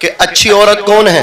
کہ اچھی عورت کون ہے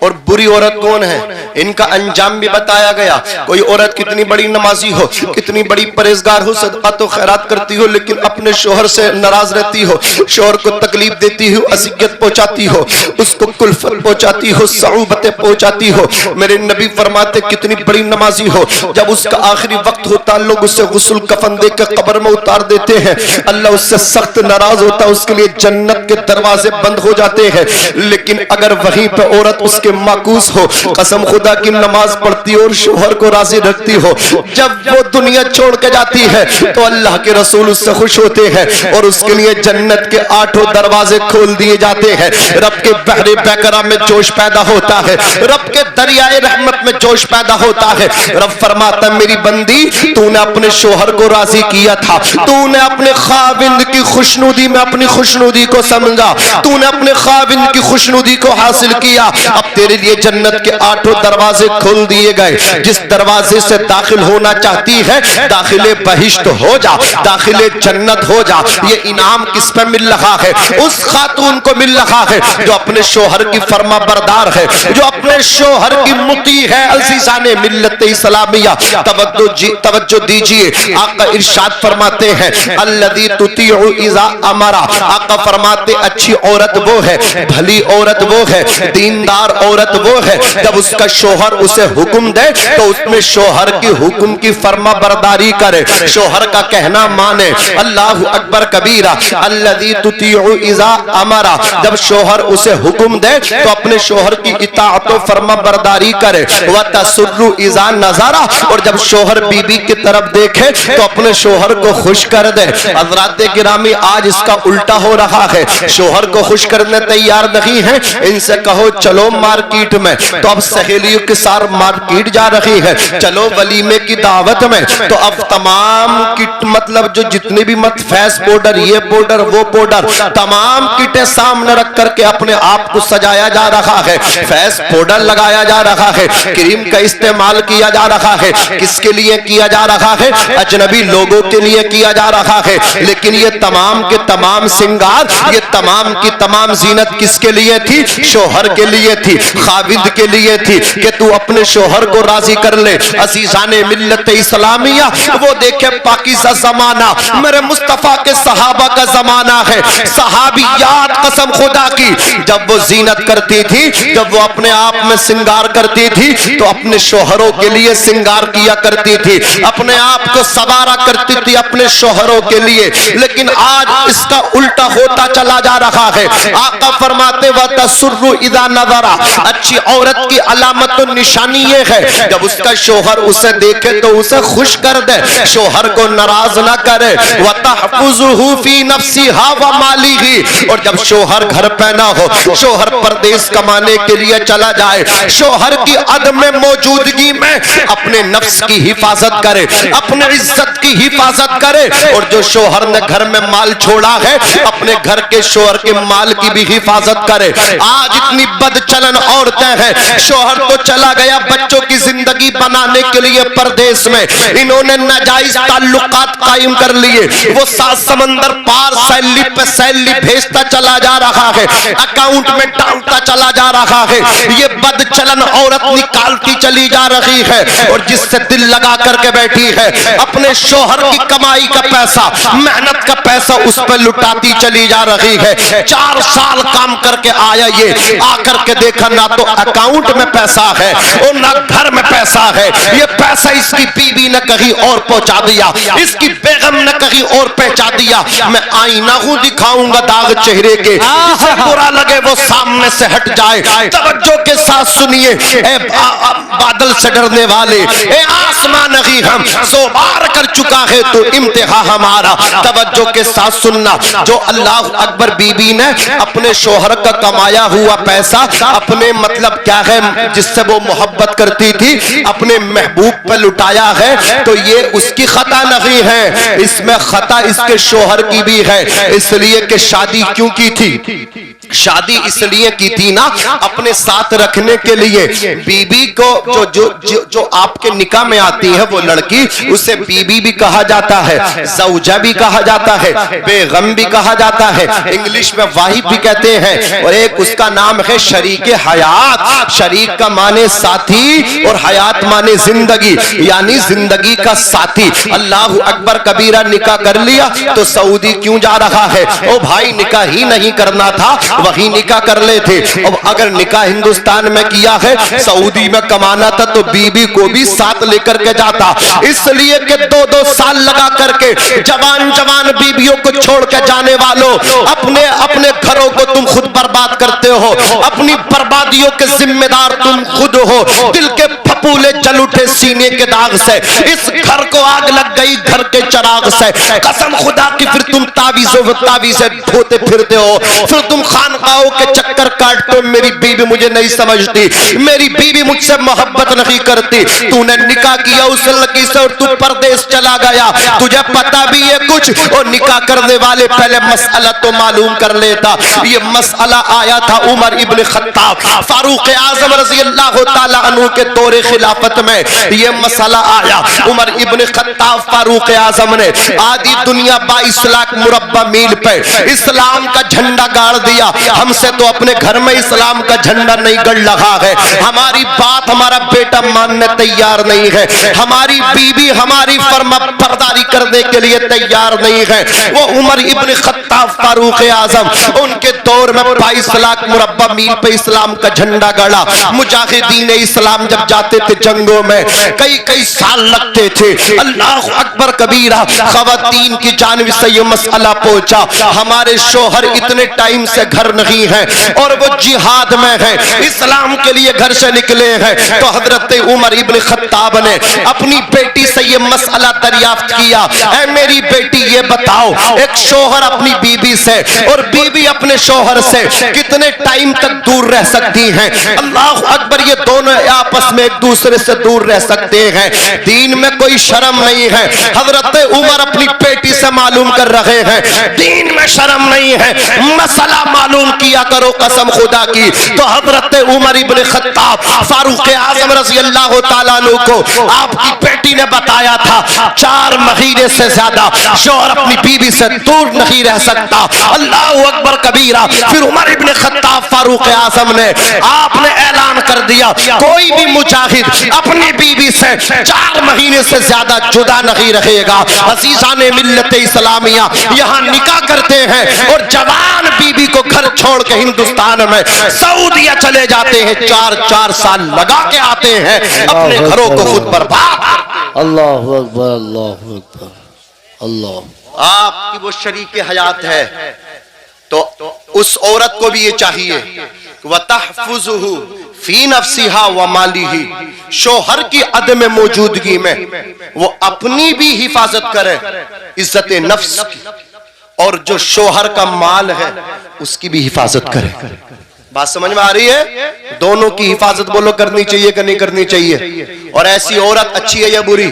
اور بری عورت کون ہے، ان کا انجام بھی بتایا گیا۔ کوئی عورت کتنی بڑی نمازی ہو، کتنی بڑی پرہیزگار ہو، صدقات و خیرات کرتی ہو، لیکن اپنے شوہر سے ناراض رہتی ہو، شوہر کو تکلیف دیتی ہو، اذیت پہنچاتی ہو، اس کو کلفت پہنچاتی ہو، صعوبتیں پہنچاتی ہو، میرے نبی فرماتے کتنی بڑی نمازی ہو، جب اس کا آخری وقت ہوتا لوگ اسے غسل کفن دے کے قبر میں اتار دیتے ہیں، اللہ اس سے سخت ناراض ہوتا، اس کے لیے جنت کے دروازے بند ہو جاتے ہیں۔ لیکن اگر وہیں پہ عورت اس کے معکوس ہو، قسم خدا کی نماز پڑھتی اور شوہر کو راضی رکھتی ہو، جب وہ دنیا چھوڑ کے جاتی ہے تو اللہ کے رسول اس سے خوش ہوتے ہیں اور اس کے لیے جنت کے 8 دروازے کھول دیے جاتے ہیں۔ رب کے بحر بیکرہ میں جوش پیدا ہوتا ہے، رب کے دریائے رحمت میں جوش پیدا ہوتا ہے۔ رب فرماتا ہے میری بندی تو نے اپنے شوہر کو راضی کیا تھا، تو نے اپنے خاوند کی خوشنودی میں اپنی خوشنودی کو سمجھا، تو نے اپنے خاوند کی خوشنودی کو حاصل کیا، اب تیرے لیے جنت کے 8 دروازے کھول دیے گئے۔ جس دروازے سے داخل ہونا چاہتی ہے داخل بہشت ہو جا، داخل جنت ہو جا۔ یہ انعام کس پہ مل رہا ہے؟ اس خاتون کو مل رہا ہے جو اپنے شوہر کی فرما بردار ہے، جو اپنے شوہر کی مطیع ہے۔ عزیزان ملت اسلامیہ توجہ دیجئے، آقا ارشاد فرماتے ہیں الذی تطیع اذا امرا، آقا فرماتے اچھی عورت وہ ہے، بھلی عورت وہ ہے، دیندار عورت وہ ہے جب اس کا شوہر اسے حکم دے تو اس میں شوہر کی حکم کی فرما برداری کرے، شوہر کا کہنا مانے۔ اللہ اکبر کبیرہ۔ الذی تطیع اذا امرا، جب شوہر اسے حکم دے تو اپنے شوہر کی اطاعت و فرما برداری کرے۔ وتسر اذا نظرا، اور جب شوہر بیوی کی طرف دیکھے تو اپنے شوہر کو خوش کر دے۔ حضرات گرامی آج اس کا الٹا ہو رہا ہے، شوہر کو خوش کرنے تیار نہیں ہے، ان سے کہو چلو مارکیٹ میں تو اب سہیلیوں کے ساتھ مارکیٹ جا رہی ہے، چلو ولیمے کی دعوت میں تو اب تمام کٹ مطلب جو جتنے بھی فیس پاؤڈر، یہ پاؤڈر وہ پاؤڈر، تمام کٹیں سامنے رکھ کر کے اپنے آپ کو سجایا جا رہا ہے، فیس پاؤڈر لگایا جا رہا ہے، کریم کا استعمال کیا جا رہا ہے۔ کس کے لیے کیا جا رہا ہے؟ اجنبی لوگوں کے لیے کیا جا رہا ہے۔ لیکن یہ تمام کے تمام سنگار، یہ تمام کی تمام زینت کس کے لیے تھی؟ شوہر کے لیے تھی، خاوند کے لیے تھی کہ تو اپنے شوہر کو راضی کر لے۔ عزیزان ملت اسلامیہ وہ دیکھے پاکیزہ زمانہ میرے مصطفیٰ کے صحابہ کا زمانہ ہے، صحابیات قسم خدا کی جب وہ زینت کرتی تھی، جب وہ اپنے آپ میں سنگار کرتی تھی تو اپنے شوہروں کے لیے سنگار کیا کرتی تھی، اپنے آپ کو سوارا کرتی تھی اپنے شوہروں کے لیے۔ لیکن آج اس کا الٹا ہوتا چلا جا رہا ہے۔ آقا فرماتے وَتَسُرُّ اِذَا نَظَرَ، اچھی عورت کی علامت و نشانی یہ ہے جب اس کا شوہر اسے دیکھے تو اسے خوش کر دے، شوہر کو ناراض نہ کرے۔ وَتَحْفُظُهُ فِي نَفْسِهَا وَمَالِهِ، اور جب شوہر گھر پہ نہ ہو، شوہر پردیس کمانے کے لیے چلا جائے، شوہر کی عدم موجودگی میں اپنے نفس کی حفاظت کرے، اپنے عزت کی حفاظت کرے، اور جو شوہر نے گھر میں مال چھوڑا ہے اپنے گھر کے شوہر کے مال کی بھی حفاظت کرے۔ آج اتنی بد چلن عورتیں ہیں، شوہر تو چلا گیا بچوں کی زندگی بنانے کے لیے پردیس میں، انہوں نے ناجائز تعلقات قائم کر لیے، وہ 7 سمندر پار سیلی پہ سیلی بھیجتا چلا جا رہا ہے، اکاؤنٹ میں ڈالتا چلا جا رہا ہے، یہ بد چلن عورت نکالتی چلی جا رہی ہے، اور جس سے دل لگا کر کے بیٹھی ہے اپنے شوہر کی کمائی کا پیسہ، محنت کا پیسہ اس پہ لٹاتی چلی جا رہی ہے۔ 4 سال کام کر کے آیا، یہ آ کر کے دیکھا نہ تو اکاؤنٹ میں پیسہ ہے اور نہ گھر میں پیسہ ہے، یہ پیسہ اس کی بیوی نے کہیں اور پہنچا دیا، اس کی بیگم نے کہیں اور پہنچا دیا۔ میں آئینہ ہوں دکھاؤں گا داغ چہرے کے، جسے برا لگے وہ سامنے سے ہٹ جائے۔ توجہ کے ساتھ سنیے اے بادل سے ڈرنے والے، اے آسمان نہیں ہم زوبار کر چکا ہے تو امتحان ہمارا۔ توجہ کے ساتھ سننا، جو اللہ اکبر بیوی نے اپنے شوہر کا کمایا ہوا پیسہ اپنے مطلب کیا ہے جس سے وہ محبت کرتی تھی اپنے محبوب پہ لٹایا ہے تو یہ اس کی خطا نہیں ہے، اس میں خطا اس کے شوہر کی بھی ہے، اس لیے کہ شادی کیوں کی تھی؟ شادی اس لیے کی تھی نا اپنے ساتھ رکھنے کے لیے. بی بی کو جو آپ کے نکاح میں آتی ہے وہ لڑکی, اسے بی بی بھی کہا جاتا ہے, زوجہ بھی کہا جاتا ہے, بیگم بھی کہا جاتا ہے, انگلش میں واحد بھی کہتے ہیں, اور ایک اس کا نام ہے شریک حیات. شریک کا معنی ساتھی اور حیات معنی زندگی, یعنی زندگی کا ساتھی. اللہ اکبر کبیرہ. نکاح کر لیا تو سعودی کیوں جا رہا ہے؟ او بھائی نکاح ہی نہیں کرنا تھا, وہی نکاح کر لیتے. اب اگر نکاح ہندوستان میں کیا ہے, سعودی میں کمانا تھا تو بی بی کو بھی ساتھ لے کر کے جاتا. اس لیے کہ 2-2 سال لگا کر کے جوان بیویوں کو چھوڑ کے جانے والوں, اپنے گھروں کو تم خود برباد کرتے ہو, اپنی بربادیوں کے ذمہ دار تم خود ہو. دل کے پھپولے جل اٹھے سینے کے داغ سے, اس گھر کو آگ لگ گئی گھر کے چراغ سے. قسم خدا کی پھر تم تعویذیں دھوتے پھرتے ہو, پھر تم خانقاہوں کے چکر کاٹتے ہو. میری بیوی مجھے نہیں سمجھتی, میری بیوی مجھ سے محبت نہیں کرتی. تو نے نکاح کیا اس لڑکی سے اور تو پردیس چلا گیا, تجھے پتا بھی ہے کچھ, اور نکاح کرنے والے پہلے مسئلہ تو معلوم کر لیتا. یہ مسئلہ آیا تھا عمر ابن خطاب فاروق اعظم رضی اللہ تعالی عنہ کے دور خلافت میں. یہ مسئلہ آیا, عمر ابن خطاب فاروق اعظم نے آدھی دنیا 22 لاکھ مربع میل پہ اسلام کا جھنڈا گاڑ دیا. ہم سے تو اپنے گھر میں اسلام کا جھنڈا نہیں گڑ رہا ہے, ہماری بات ہمارا بیٹا ماننے تیار نہیں ہے, ہماری بیوی ہماری فرما برداری کرنے کے لیے تیار نہیں ہے. وہ عمر ابن خطاب فاروق اعظم ان کے دور میں 22 لاکھ مربع میل پہ اسلام کا جھنڈا گڑا. مجاہدین اسلام جب جاتے تھے جنگوں میں کئی سال لگتے تھے. اللہ اکبر کبیرہ. خواتین کی جانب سے یہ مسئلہ پہنچا, ہمارے شوہر اتنے ٹائم سے گھر نہیں ہیں اور وہ جہاد میں ہیں, اسلام کے لیے گھر سے نکلے ہیں. تو حضرت عمر ابن خطاب نے اپنی بیٹی سے یہ مسئلہ دریافت کیا, اے میری بیٹی یہ بتاؤ, ایک شوہر اپنی بیوی سے اور بیوی اپنے شوہر سے کتنے ٹائم تک دور رہ سکتی ہیں؟ اللہ اکبر. یہ دونوں آپس میں ایک دوسرے سے دور رہ سکتے ہیں, دین میں کوئی شرم نہیں ہے. حضرت عمر اپنی بیٹی سے معلوم کر رہے ہیں, دین میں شرم نہیں ہے, مسئلہ معلوم کیا کرو قسم خدا کی. تو حضرت عمر ابن خطاب فاروق اعظم رضی اللہ تعالیٰ عنہ کو آپ کی بیٹی نے بتایا تھا 4 مہینے سے زیادہ شوہر اپنی بیوی سے دور نہیں رہ سکتا. اللہ اکبر کبیرہ. پھر عمر ابن خطاب فاروق اعظم نے آپ نے اعلان کر دیا, کوئی بھی مجاہد اپنی بیوی سے 4 مہینے سے زیادہ جدا نہیں رہے گا. عزیزان ملت اسلامیہ یہاں نکاح کرتے ہیں اور جوان بیوی کو گھر چھوڑ کے ہندوستان میں سعودیہ چلے جاتے ہیں, 4 سال لگا کے آتے ہیں, اپنے گھروں کو خود برباد. اللہ اکبر, اللہ اکبر, اللہ. آپ کی وہ شریک حیات ہے تو اس عورت کو بھی یہ چاہیے وَتَحْفُظُهُ فِي نَفْسِهَا وَمَالِهِ, شوہر کی عدم موجودگی میں وہ اپنی بھی حفاظت کرے, عزت نفس کی, اور جو شوہر کا مال ہے اس کی بھی حفاظت کرے. بات سمجھ میں آ رہی ہے؟ دونوں کی حفاظت بولو کرنی چاہیے کہ نہیں کرنی چاہیے. اور ایسی عورت اچھی ہے یا بری؟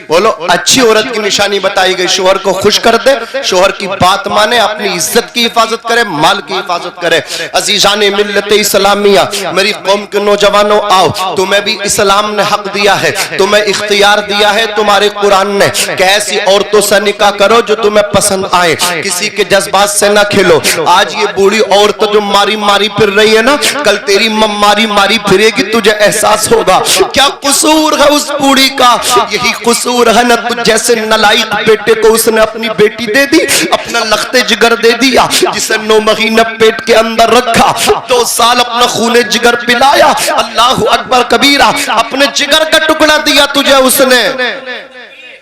بولو اچھی عورت کی نشانی بتائی گئی, شوہر کو خوش کر دے, شوہر کی بات مانے, اپنی عزت کی حفاظت کرے, مال کی حفاظت کرے. عزیزان ملت اسلامیہ میری قوم کے نوجوانوں آؤ, تمہیں بھی اسلام نے حق دیا ہے, تمہیں اختیار دیا ہے تمہارے قرآن نے کہ ایسی عورتوں سے نکاح کرو جو تمہیں پسند آئے, کسی کے جذبات سے نہ کھلو. آج یہ بوڑھی عورت جو ماری پھر رہی ہے نا, کل تیری ماری پھرے گی, تجھے احساس ہوگا کیا قصور ہے اس بوڑھی کا. یہی قصور ہے نا, تجھ جیسے نلائق بیٹے کو اس نے اپنی بیٹی دے دی, اپنا لخت جگر دے دیا, جسے 9 مہینے پیٹ کے اندر رکھا, 2 سال اپنا خون جگر پلایا. اللہ اکبر کبیرہ. اپنے جگر کا ٹکڑا دیا تجھے اس نے.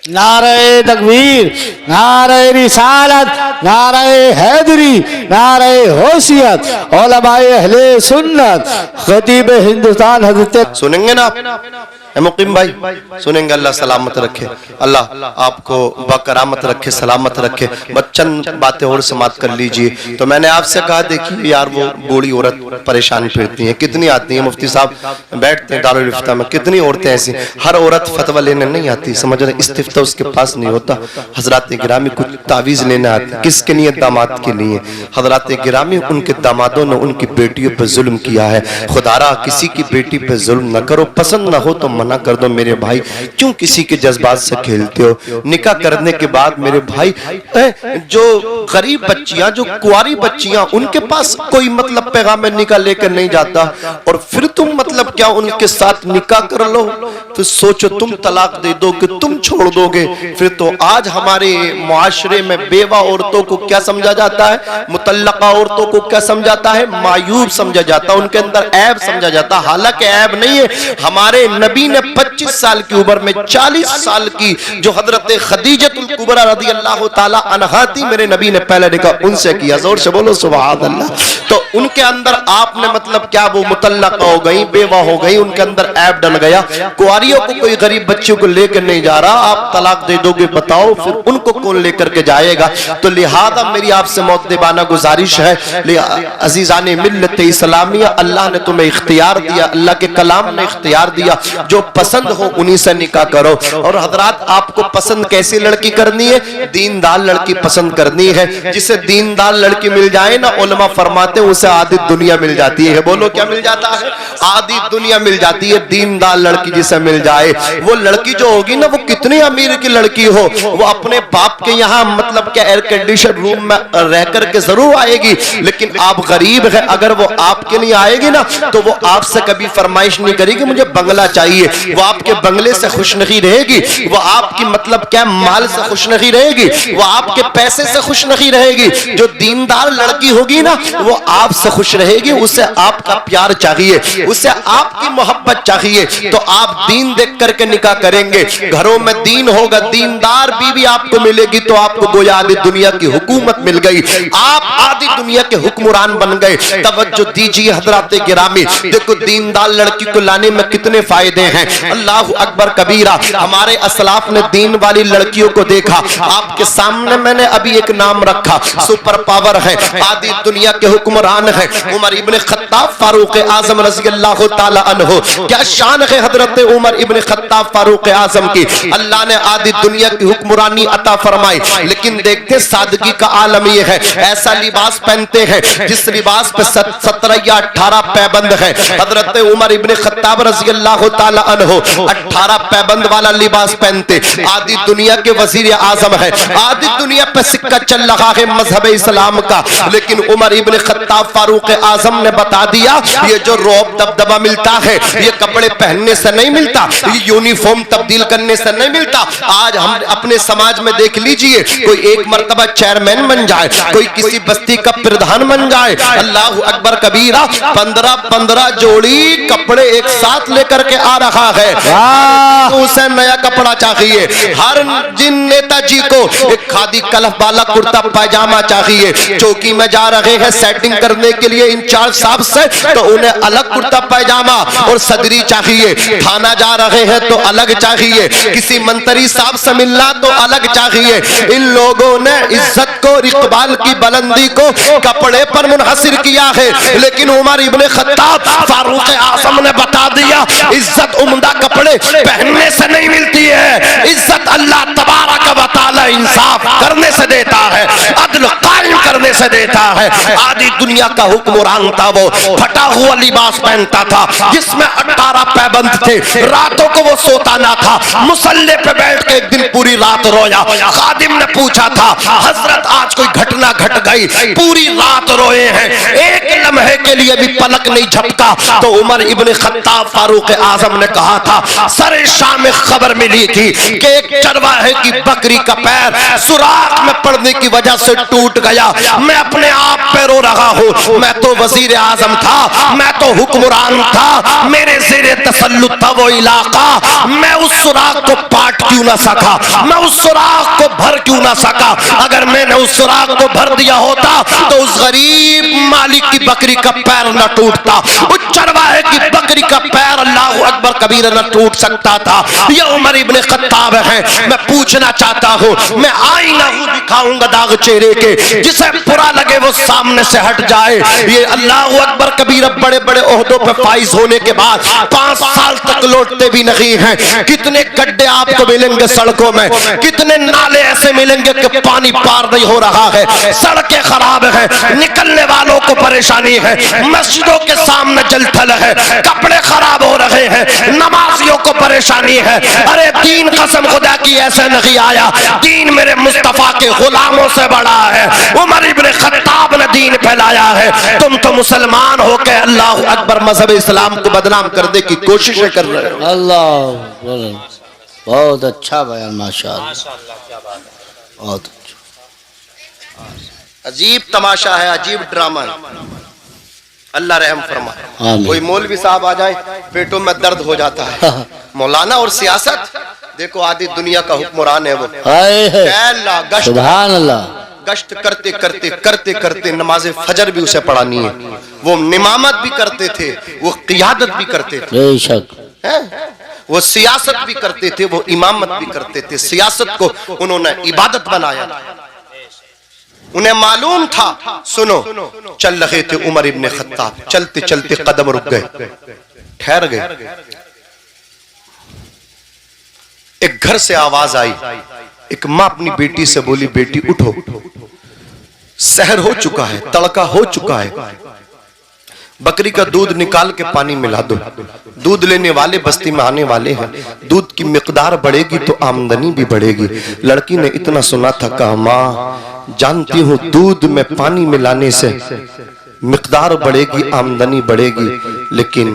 نعرہ تکبیر, نعرہ رسالت, نعرہ حیدری, نعرہ حوثیت, علماء اہل سنت, خطیب ہندوستان حضرت. سنیں گے نا مقیم بھائی سنیں گے، اللہ سلامت رکھے، اللہ آپ کو باکرامت رکھے، سلامت رکھے. بس چند باتیں اور سماعت کر لیجئے. تو میں نے آپ سے کہا دیکھیے یار وہ بوڑھی عورت پریشان پھرتی ہیں، کتنی آتی ہیں مفتی صاحب بیٹھتے ہیں دارالفتہ میں، کتنی عورتیں ایسی. ہر عورت فتویٰ لینے نہیں آتی، سمجھ رہے، استفتاء اس کے پاس نہیں ہوتا. حضرات گرامی کچھ تعویذ لینے آتے، کس کے لیے؟ داماد کے لیے. حضرات گرامی ان کے دامادوں نے ان کی بیٹیوں پہ ظلم کیا ہے. خدا را کسی کی بیٹی پہ ظلم نہ کرو، پسند نہ ہو تو منع کر دو میرے بھائی. کیوں کسی کے جذبات سے کھیلتے ہو؟ نکاح کرنے کے بعد میرے بھائی جو غریب بچیاں، جو کواری بچیاں، ان کے پاس کوئی مطلب پیغام نکاح لے کر نہیں جاتا، اور پھر تم مطلب کیا ان کے ساتھ نکاح کر لو. پھر سوچو تم طلاق دے دو کہ تم چھوڑ دو گے. پھر تو آج ہمارے معاشرے میں بیوہ عورتوں کو کیا سمجھا جاتا ہے؟ مطلقہ عورتوں کو کیا سمجھا جاتا ہے؟ معیوب سمجھا جاتا ہے، ان کے اندر عیب سمجھا جاتا ہے. حالانکہ عیب نہیں ہے. ہمارے نبی نے 25 سال کی عمر میں 40 سال کی جو حضرت خدیجۃ الکبریٰ رضی اللہ تعالی عنہا تھی، میرے نبی نے پہلے نکاح ان سے کیا. زور سے بولو سبحان اللہ. تو ان کے اندر آپ نے مطلب کیا وہ مطلقہ ہو گئی، بیوہ ہو گئی، ان کے اندر عیب ڈل گیا. کواریوں کو کوئی غریب بچیوں کو لے کر نہیں جا رہا. آپ طلاق دے دو گے، بتاؤ پھر ان کو کون لے کر کے جائے گا؟ تو لہذا میری آپ سے مؤدبانہ گزارش ہے عزیزان ملت اسلامیہ، اللہ نے تمہیں اختیار دیا، اللہ کے کلام نے اختیار دیا، جو پسند ہو انہی سے نکاح کرو. اور حضرات آپ کو پسند کیسی لڑکی کرنی ہے؟ دیندار لڑکی پسند کرنی ہے. جسے دیندار لڑکی مل جائے نا، علماء فرماتے ہیں اسے آدھی دنیا مل جاتی ہے. بولو کیا مل جاتا ہے؟ آدھی دنیا مل جاتی ہے. دیندار لڑکی جسے مل جائے، وہ لڑکی جو ہوگی نا، وہ کتنی امیر کی لڑکی ہو، وہ اپنے باپ کے یہاں مطلب کہ ایئر کنڈیشن روم میں رہ کر کے ضرور آئے گی، لیکن آپ غریب ہیں، اگر وہ آپ کے لیے آئے گی نا تو وہ آپ سے کبھی فرمائش نہیں کرے گی مجھے بنگلہ چاہیے. وہ آپ کے بنگلے سے خوش نہیں رہے گی، وہ آپ کی مطلب کیا مال سے خوش نہیں رہے گی، وہ آپ کے پیسے سے خوش نہیں رہے گی. جو دیندار لڑکی ہوگی نا، وہ آپ سے خوش رہے گی. اسے آپ کا پیار چاہیے، اسے آپ کی محبت چاہیے. تو آپ دین دیکھ کر کے نکاح کریں گے. گھروں میں دین ہوگا، دیندار بیوی آپ کو ملے گی تو آپ کو گویا آدھی دنیا کی حکومت مل گئی، آپ آدھی دنیا کے حکمران بن گئے. توجہ دیجیے حضرات گرامی، دیکھو دیندار لڑکی کو لانے میں کتنے فائدے ہیں. اللہ اکبر کبیرہ. ہمارے اسلاف نے دین والی لڑکیوں کو دیکھا. آپ کے سامنے میں نے ابھی ایک نام رکھا، سپر پاور ہے، آدھی دنیا کے حکمران ہے، عمر ابن خطاب فاروق اعظم رضی اللہ تعالی عنہ. کیا شان ہے حضرت عمر ابن خطاب فاروق اعظم کی. اللہ نے آدھی دنیا کی حکمرانی عطا فرمائی. لیکن دیکھتے سادگی کا عالم یہ ہے، ایسا لباس پہنتے ہیں جس لباس پہ 17 یا 18 پیبند ہے. حضرت عمر ابن خطاب رضی اللہ تعالی عنہ 18 پیبند والا لباس پہنتے. آدھی دنیا کے وزیر اعظم ہے، آدھی دنیا پہ سکہ چل رہا ہے مذہب اسلام کا، لیکن عمر ابن خطاب فاروق اعظم نے بتا دیا یہ جو روب دبدبہ ملتا ہے یہ کپڑے پہننے سے نہیں ملتا، یہ یونیفارم تبدیل کرنے سے نہیں ملتا. آج ہم اپنے سماج میں دیکھ لیجئے، کوئی ایک مرتبہ چیئرمین بن جائے، کوئی کسی بستی کا پردھان بن جائے، اللہ اکبر کبیرہ، 15 جوڑی کپڑے ایک ساتھ لے کر کے آ رہا ہے. اسے نیا کپڑا چاہیے. ہر جن نیتا جی کو ایک کھادی کلف والا کرتا پائجامہ چاہیے. چوکی میں جا رہے ہیں سیٹنگ کرنے کے لیے انچارج صاحب سے تو انہیں الگ کرتا پائجامہ اور صدری چاہیے. تھانہ جا رہے ہیں تو الگ چاہیے. کسی منتری صاحب سے ملنا تو الگ چاہیے. ان لوگوں نے عزت کو، اقبال کی بلندی کو کپڑے پر منحصر کیا ہے، لیکن عمر ابن خطاب فاروق اعظم نے بتا دیا عزت عمدہ کپڑے پہننے سے نہیں ملتی ہے. عزت اللہ تبارک و تعالی انصاف کرنے سے دیتا ہے، عدل قائم کرنے سے دیتا ہے. آدھی دنیا کا حکمران تھا، وہ پھٹا ہوا لباس پہنتا تھا جس میں 18 پیبند تھے. راتوں کو وہ سوتا نہ تھا، مصلے پہ بیٹھ کے ایک دن پوری رات رویا. خادم نے پوچھا تھا حضرت آج کوئی گھٹنا گھٹ گئی؟ پوری رات روئے ہیں، ایک لمحے کے لیے بھی پلک نہیں جھپکا. تو عمر ابن خطاب فاروق اعظم نے کہا تھا سر شام میں خبر ملی تھی کہ ایک چرواہے کی بکری کا پیر سوراخ میں پڑنے کی وجہ سے ٹوٹ گیا. میں اپنے آپ پہ رو رہا ہوں. میں تو وزیر اعظم تھا، میں تو حکمران تھا، میرے زیر تسلط تھا وہ علاقہ. میں اس سوراخ کو پاٹ کیوں نہ سکا، میں اس سوراخ کو بھر کیوں نہ سکا. اگر میں نے اس سوراخ کو بھر دیا ہوتا تو اس غریب مالک کی بکری کا پیر نہ ٹوٹتا، اس چرواہے کی بکری کا پیر بغیر اللہ اکبر کبیرہ نہ ٹوٹ سکتا تھا. یہ عمر ابن خطاب ہیں. میں پوچھنا چاہتا ہوں, میں آئینہ ہوں دکھاؤں گا داغ چہرے کے, جسے برا لگے وہ سامنے سے ہٹ جائے. یہ اللہ اکبر کبیرہ بڑے بڑے عہدوں پہ فائز ہونے کے بعد 5 سال تک لوٹتے بھی نہیں ہیں. کتنے گڈھے آپ کو ملیں گے سڑکوں میں, کتنے نالے ایسے ملیں گے کہ پانی پار نہیں ہو رہا ہے, سڑکیں خراب ہیں, نکلنے والوں کو پریشانی ہے, مسجدوں کے سامنے جل تھل ہے, کپڑے خراب ہو رہے ہیں, نمازیوں کو پریشانی ہے. ارے دین قسم خدا کی ایسے نہیں آیا, دین میرے مصطفیٰ کے غلاموں سے بڑا ہے. عمر ابن خطاب نے دین پھیلایا ہے. تم تو مسلمان ہو کے اللہ اکبر مذہب اسلام کو بدنام کرنے کی کوششیں کر رہے ہو. اللہ, بہت اچھا بیان, ماشاءاللہ, بہت اچھا. عجیب تماشا ہے, عجیب ڈرامہ ہے. اللہ رحم فرمائے. کوئی مولوی صاحب آ جائے پیٹوں میں درد ہو جاتا ہے. مولانا اور سیاست دیکھو, آدھی دنیا کا حکمران ہے وہ. سبحان اللہ. گشت کرتے کرتے کرتے کرتے نماز فجر بھی اسے پڑھانی ہے. وہ امامت بھی کرتے تھے, وہ قیادت بھی کرتے تھے, بے شک, وہ سیاست بھی کرتے تھے, وہ امامت بھی کرتے تھے. سیاست کو انہوں نے عبادت بنایا. انہیں معلوم تھا, سنو, چل رہے تھے عمر ابن خطاب, چلتے چلتے قدم رک گئے, ٹھہر گئے. ایک گھر سے آواز آئی. ایک ماں اپنی بیٹی سے بولی, بیٹی اٹھو, سحر ہو چکا ہے, تڑکا ہو چکا ہے, بکری کا دودھ نکال کے پانی ملا دو. دودھ لینے والے بستی میں آنے والے ہیں, دودھ کی مقدار بڑھے گی تو آمدنی بھی بڑھے گی. لڑکی نے اتنا سنا تھا, کہا ماں جانتی ہوں دودھ میں پانی ملانے سے مقدار بڑھے گی, آمدنی بڑھے گی, لیکن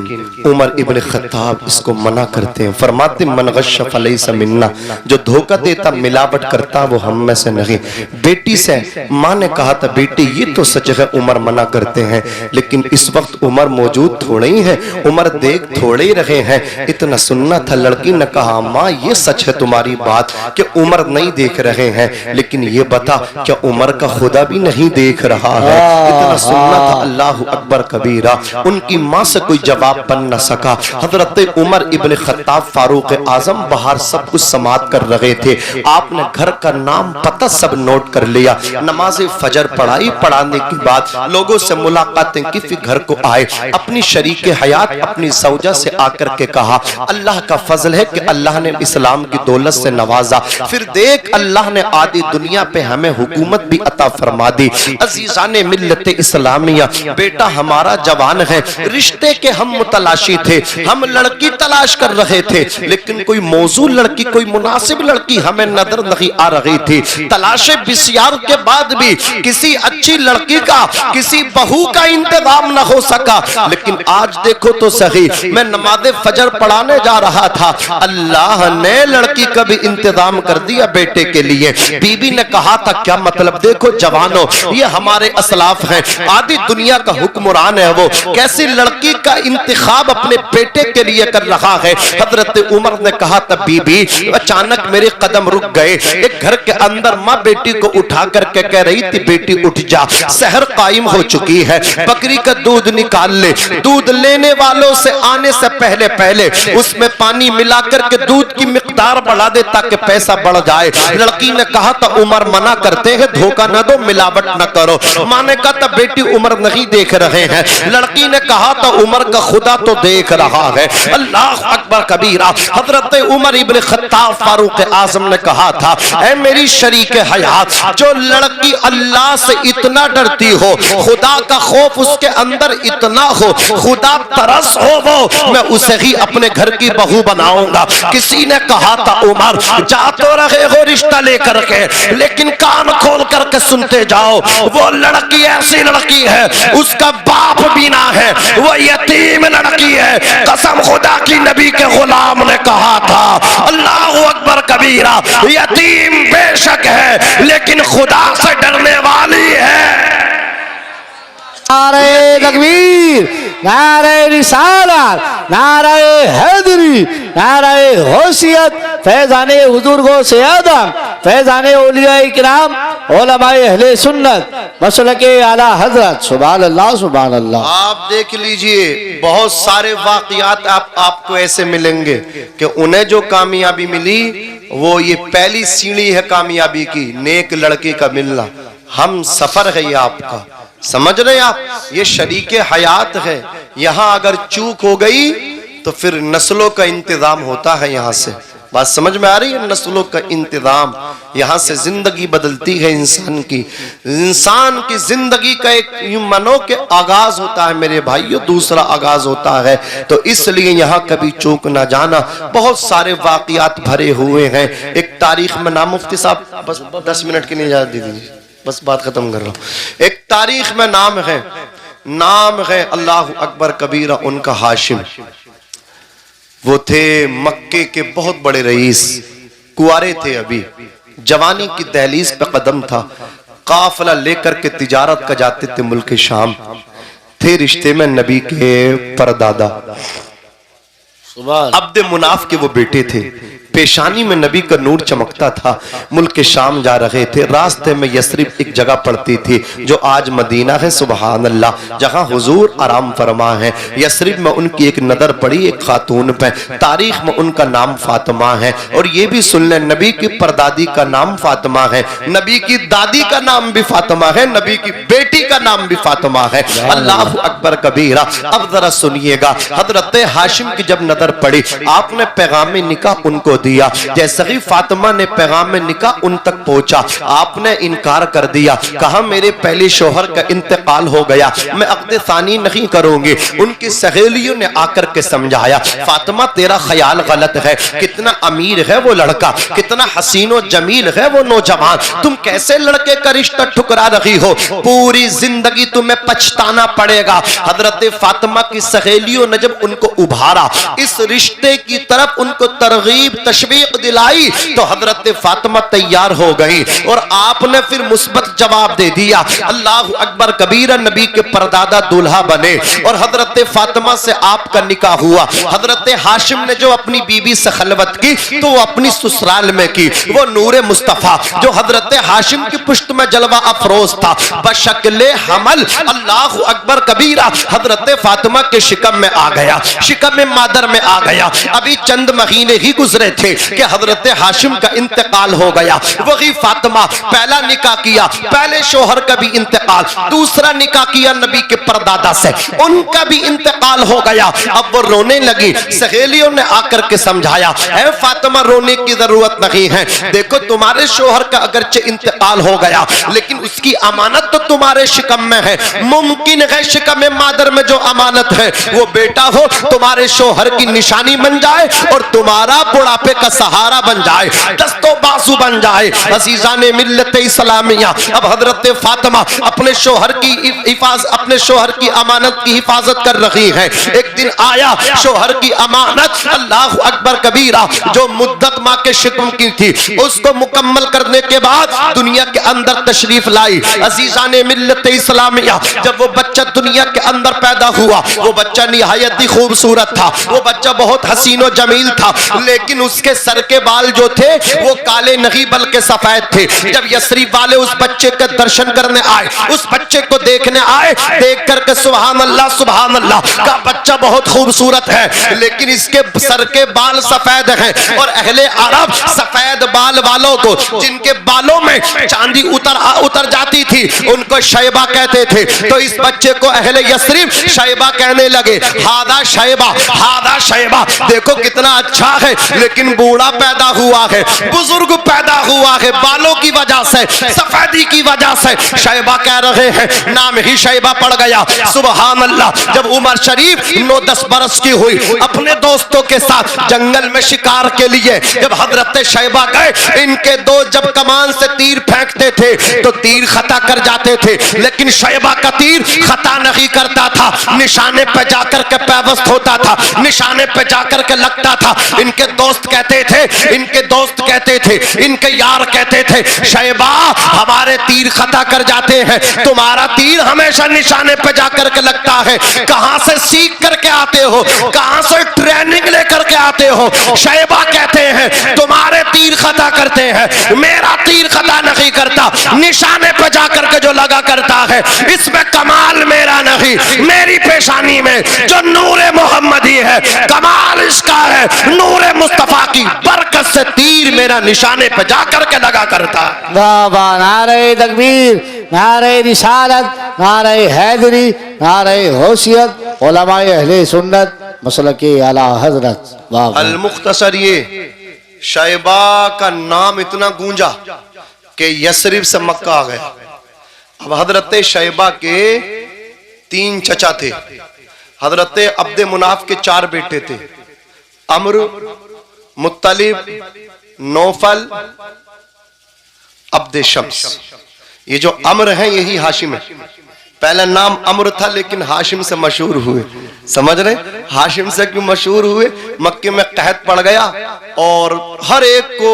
عمر ابن خطاب اس کو منع کرتے ہیں. فرماتے من غش فلیس منا, جو دھوکہ دیتا ملاوٹ کرتا وہ ہم میں سے نہیں. بیٹی سے ماں نے کہا تھا, بیٹی یہ تو سچ ہے عمر منع کرتے ہیں, لیکن اس وقت عمر موجود تھوڑے ہی ہیں, عمر دیکھ تھوڑے ہی رہے ہیں, اتنا سننا تھا. لڑکی نے کہا ماں یہ سچ ہے تمہاری بات کہ عمر نہیں دیکھ رہے ہیں, لیکن یہ بتا کیا عمر کا خدا بھی نہیں دیکھ رہا ہے؟ اتنا سننا تھا. اللہ اکبر کبیرہ. ان کی ماں سے کوئی جواب بن نہ سکا. حضرت عمر ابن خطاب فاروق اعظم باہر سب کچھ سماعت کر رہے تھے. آپ نے گھر کا نام پتہ سب نوٹ کر لیا. نماز فجر پڑھائی, پڑھانے کے بعد لوگوں سے ملاقاتیں کی, پھر گھر کو آئے. اپنی شریک حیات اپنی زوجہ سے آ کر کے کہا, اللہ کا فضل ہے کہ اللہ نے اسلام کی دولت سے نوازا. پھر دیکھ اللہ نے آدھی دنیا پہ ہمیں حکومت بھی عطا فرما دی. عزیزان ملت اسلامیہ, بیٹا ہمارا جوان ہے, رشتے کے ہم متلاشی تھے, ہم لڑکی تلاش کر رہے تھے, لیکن کوئی موزوں لڑکی, کوئی مناسب لڑکی ہمیں نظر نہیں آ رہی تھی. تلاش بسیار کے بعد بھی کسی اچھی لڑکی کا, کسی بہو کا انتظام نہ ہو سکا. لیکن آج دیکھو تو صحیح, میں نماز فجر پڑھانے جا رہا تھا, اللہ نے لڑکی کا بھی انتظام کر دیا بیٹے کے لیے. بی بی نے کہا تھا کیا مطلب, دیکھو جوانوں یہ ہمارے اسلاف ہیں, آدھی دنیا کا حکمران ہے, وہ کیسی لڑکی کا انتخاب اپنے بیٹے کے لیے کر رہا ہے. حضرت عمر نے کہا تھا بی بی, اچانک میرے قدم رک گئے. ایک گھر کے اندر ماں بیٹی کو اٹھا کر کے کہہ رہی تھی, بیٹی اٹھ جا, سحر قائم ہو چکی ہے, بکری کا دودھ نکال لے. دودھ لینے والوں سے آنے سے پہلے پہلے اس میں پانی ملا کر کے دودھ کی مقدار بڑھا دے تاکہ پیسہ بڑھ جائے. لڑکی نے کہا تھا عمر منع کرتے ہیں, دھوکہ نہ دو, ملاوٹ نہ کرو. ماں نے کہا تھا بیٹی عمر نہیں دیکھ رہے ہیں. لڑکی نے کہا تھا عمر کا خدا تو دیکھ رہا ہے. اللہ اکبر کبیرہ. حضرت عمر ابن خطاب فاروق اعظم نے کہا تھا, اے میری شریک حیات, جو لڑکی اللہ سے اتنا ڈرتی ہو, خدا کا خوف اس کے اندر اتنا ہو, خدا ترس ہو, وہ میں اسے ہی اپنے گھر کی بہو بناؤں گا. کسی نے کہا تھا عمر جا تو رہے ہو رشتہ لے کر کے, لیکن کان کھول کر کے سنتے جاؤ, وہ لڑکی ایسی لڑکی ہے اس کا باپ بھی نہ ہے, وہ یتیم لڑکی ہے. قسم خدا کی نبی کے غلام نے کہا تھا, اللہ اکبر کبیرہ, یتیم بے شک ہے لیکن خدا سے ڈرنے والی ہے. نعرہ تکبیر, نعرہ رسالت, نعرہ حیدری, نعرہ غوثیت, فیضان حضور غوث اعظم, فیضان اولیاء کرام, علماء اہل سنت مسلک اعلی حضرت سبحان اللہ سبحان اللہ. آپ دیکھ لیجئے بہت سارے واقعات آپ کو ایسے ملیں گے کہ انہیں جو کامیابی ملی وہ یہ پہلی سیڑھی ہے کامیابی کی، نیک لڑکے کا ملنا. ہم سفر ہے یہ آپ کا، سمجھ رہے ہیں آپ، یہ شریک حیات ہے. یہاں اگر چوک ہو گئی تو پھر نسلوں کا انتظام ہوتا ہے. یہاں سے بات سمجھ میں آ رہی ہے؟ نسلوں کا انتظام، یہاں سے زندگی بدلتی ہے انسان کی زندگی کا ایک یوں منو کہ آغاز ہوتا ہے میرے بھائیو، دوسرا آغاز ہوتا ہے. تو اس لیے یہاں کبھی چوک نہ جانا. بہت سارے واقعات بھرے ہوئے ہیں. ایک تاریخ میں نام، مفتی صاحب بس 10 منٹ کی نہیں اجازت دے دیجیے، بس بات ختم کر رہا ہوں. ایک تاریخ میں نام ہے اللہ اکبر کبیرہ، ان کا ہاشم. وہ تھے مکے کے بہت بڑے رئیس، کوارے تھے، ابھی جوانی کی دہلیز پہ قدم تھا. قافلہ لے کر کے تجارت کا جاتے تھے ملک شام. تھے رشتے میں نبی کے پردادا عبد مناف کے وہ بیٹے تھے. پیشانی میں نبی کا نور چمکتا تھا. ملک شام جا رہے تھے. راستے میں یثرب ایک جگہ پڑتی تھی جو آج مدینہ ہے، سبحان اللہ، جہاں حضور آرام فرما ہے. یثرب میں ان کی ایک نظر پڑی ایک خاتون پہ. تاریخ میں ان کا نام فاطمہ ہے. اور یہ بھی سن لیں، نبی کی پردادی کا نام فاطمہ ہے، نبی کی دادی کا نام بھی فاطمہ ہے، نبی کی بیٹی کا نام بھی فاطمہ ہے. اللہ اکبر کبیرہ. اب ذرا سنیے گا، حضرت ہاشم کی جب نظر پڑی، آپ نے پیغام نکاح ان کو دیا. جیسے ہی فاطمہ نے پیغام نکاح ان تک پہنچا، آپ نے انکار کر دیا. کہا میرے پہلے شوہر کا انتقال ہو گیا، میں عقد ثانی نہیں کروں گی. ان کی سہیلیوں نے آ کر کے سمجھایا، فاطمہ تیرا خیال غلط ہے. کتنا امیر ہے وہ لڑکا، کتنا حسین و جمیل ہے وہ نوجوان، تم کیسے لڑکے کا رشتہ ٹھکرا رہی ہو؟ پوری زندگی تمہیں پچھتانا پڑے گا. حضرت فاطمہ کی سہیلیوں نے جب ان کو ابھارا، اس رشتے کی طرف ان کو ترغیب تشویق دلائی، تو حضرت فاطمہ تیار ہو گئی. اور آپ نے پھر مثبت جواب دے دیا. اللہ اکبر کبیرہ. نبی کے پردادا دولہا بنے اور حضرت فاطمہ سے آپ کا نکاح ہوا. حضرت ہاشم نے جو اپنی بیوی سے خلوت کی تو وہ اپنی سسرال میں کی. وہ نور مصطفیٰ جو حضرت ہاشم کی پشت میں جلوہ افروز تھا، بشکل حمل اللہ اکبر کبیرہ حضرت فاطمہ کے شکم میں آ گیا، شکم مادر میں آ گیا. ابھی چند مہینے ہی گزرے تھے کہ حضرت ہاشم کا انتقال ہو گیا. وہی فاطمہ پہلا نکاح کیا، پہلے شوہر کا بھی انتقال، دوسرا نکاح کیا نبی کے پردادا سے، ان کا بھی انتقال ہو گیا. اب وہ رونے لگی. سہیلیوں نے آ کر کے سمجھایا، اے فاطمہ رونے کی ضرورت نہیں ہے، دیکھو تمہارے شوہر کا اگرچہ انتقال ہو گیا لیکن اس کی امانت تو تمہارے شکم میں ہے. ممکن ہے شکم مادر میں جو امانت ہے وہ بیٹا ہو، تمہارے شوہر کی نشانی بن جائے اور تمہارا بڑھاپے کا سہارا بن جائے، دست و بازو بن جائے. عزیزان ملت اسلامیہ، اب حضرت فاطمہ اپنے شوہر کی امانت کی حفاظت کر رہی ہیں. ایک دن آیا شوہر کی امانت اللہ اکبر کبیرہ جو مدت ماں کے شکم کی تھی اس کو مکمل کرنے کے بعد دنیا کے اندر تشریف لائی. عزیزان ملت اسلامیہ، جب وہ بچہ دنیا کے اندر پیدا ہوا، وہ بچہ نہایت ہی خوبصورت تھا، وہ بچہ بہت حسین و جمیل تھا، لیکن اس کے سر کے بال جو تھے وہ کالے نہیں بلکہ سفید تھے. جب یثرب والے اس بچے کے درشن کرنے آئے، اس بچے کو دیکھنے آئے، دیکھ کر کے سبحان اللہ کا بچہ بہت خوبصورت ہے لیکن اس کے سر کے بال سفید ہیں. اور اہل عرب سفید بال والوں کو، جن کے بالوں میں چاندی اتر جاتی تھی، ان کو شیبہ کہتے تھے. تو اس بچے کو اہل یثرب شیبہ کہنے لگے. ہادہ شیبہ، دیکھو کتنا اچھا ہے لیکن بوڑھا پیدا ہوا ہے، بزرگ پیدا ہوا ہے، بالوں کی وجہ سے، سفیدی کی وجہ سے شیبہ کہہ رہے ہیں. نام ہی شیبہ پڑ گیا. سبحان اللہ. جب عمر شریف 9-10 برس کی ہوئی، اپنے دوستوں کے ساتھ جنگل میں شکار کے لیے جب حضرت شیبہ گئے، ان کے دوست جب کمان سے تیر پھینکتے تھے تو تیر خطا کر جاتے تھے، لیکن شیبہ کا تیر خطا نہیں کرتا تھا، نشانے پہ جا کر کے پیوست ہوتا تھا، نشانے پہ جا کر کے لگتا تھا. ان کے دوست کہتے تھے، ان کے یار کہتے تھے، شیبہ ہمارے تیر خطا کر جاتے ہیں، تمہارا تیر ہمیشہ نشانے پہ جا کر کے لگتا ہے. کہاں سے سیکھ کر کے آتے ہو، کہاں سے ٹریننگ لے کر کے آتے ہو. شیبہ کہتے ہیں تمہارے تیر خطا کرتے ہیں, میرا تیر خطا نہیں کرتا, نشانے پہ جا کر کے جو لگا کرتا ہے اس میں کمال میرا نہیں, میری پیشانی میں جو نور محمدی ہے کمال اس کا ہے, نور مصطفیٰ کی برکت سے تیر میرا نشانے پہ جا کر کے لگا کرتا ہے. واہ واہ, نعرہ تکبیر, نعرہ رسالت, نعرہ حیدری, نعرہ حوثیت, علماء اہل سنت مسلک اعلی حضرت. واہ واہ. المختصر یہ شیبہ کا نام اتنا گونجا کہ یثرب سے مکہ آ گیا. اب حضرت شیبہ کے 3 چچا تھے. حضرت عبد مناف کے 4 بیٹے تھے, عمر, مطلب, نوفل, عبد شمس. یہ جو عمر ہیں یہی ہاشم ہے. پہلا نام عمر تھا لیکن ہاشم سے مشہور ہوئے. سمجھ رہے, ہاشم سے کیوں مشہور ہوئے؟ مکے میں قحط پڑ گیا اور ہر ایک کو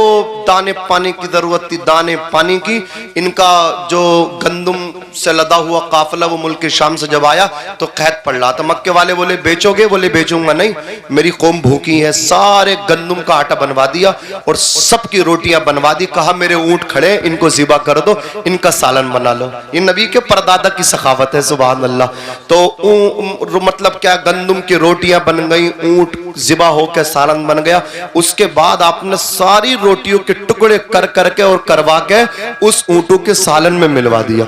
دانے پانی کی ضرورت تھی, دانے پانی کی. ان کا جو گندم سے لدا ہوا قافلہ وہ ملک شام سے جب آیا تو قحط پڑ رہا تھا. مکے والے بولے بیچو گے؟ بولے بیچوں گا نہیں, میری قوم بھوکی ہے. سارے گندم کا آٹا بنوا دیا اور سب کی روٹیاں بنوا دی. کہا میرے اونٹ کھڑے, ان کو ذبح کر دو, ان کا سالن بنا لو. یہ نبی کے پردادا کی سخاوت ہے, سبحان اللہ. تو مطلب کیا, گندم کی روٹیاں بن گئی, اونٹ ذبح ہو کے سالن بن گیا. اس کے بعد آپ نے ساری روٹیوں کے ٹکڑے کر کر کے اور کروا کے اس اونٹوں کے سالن میں ملوا دیا.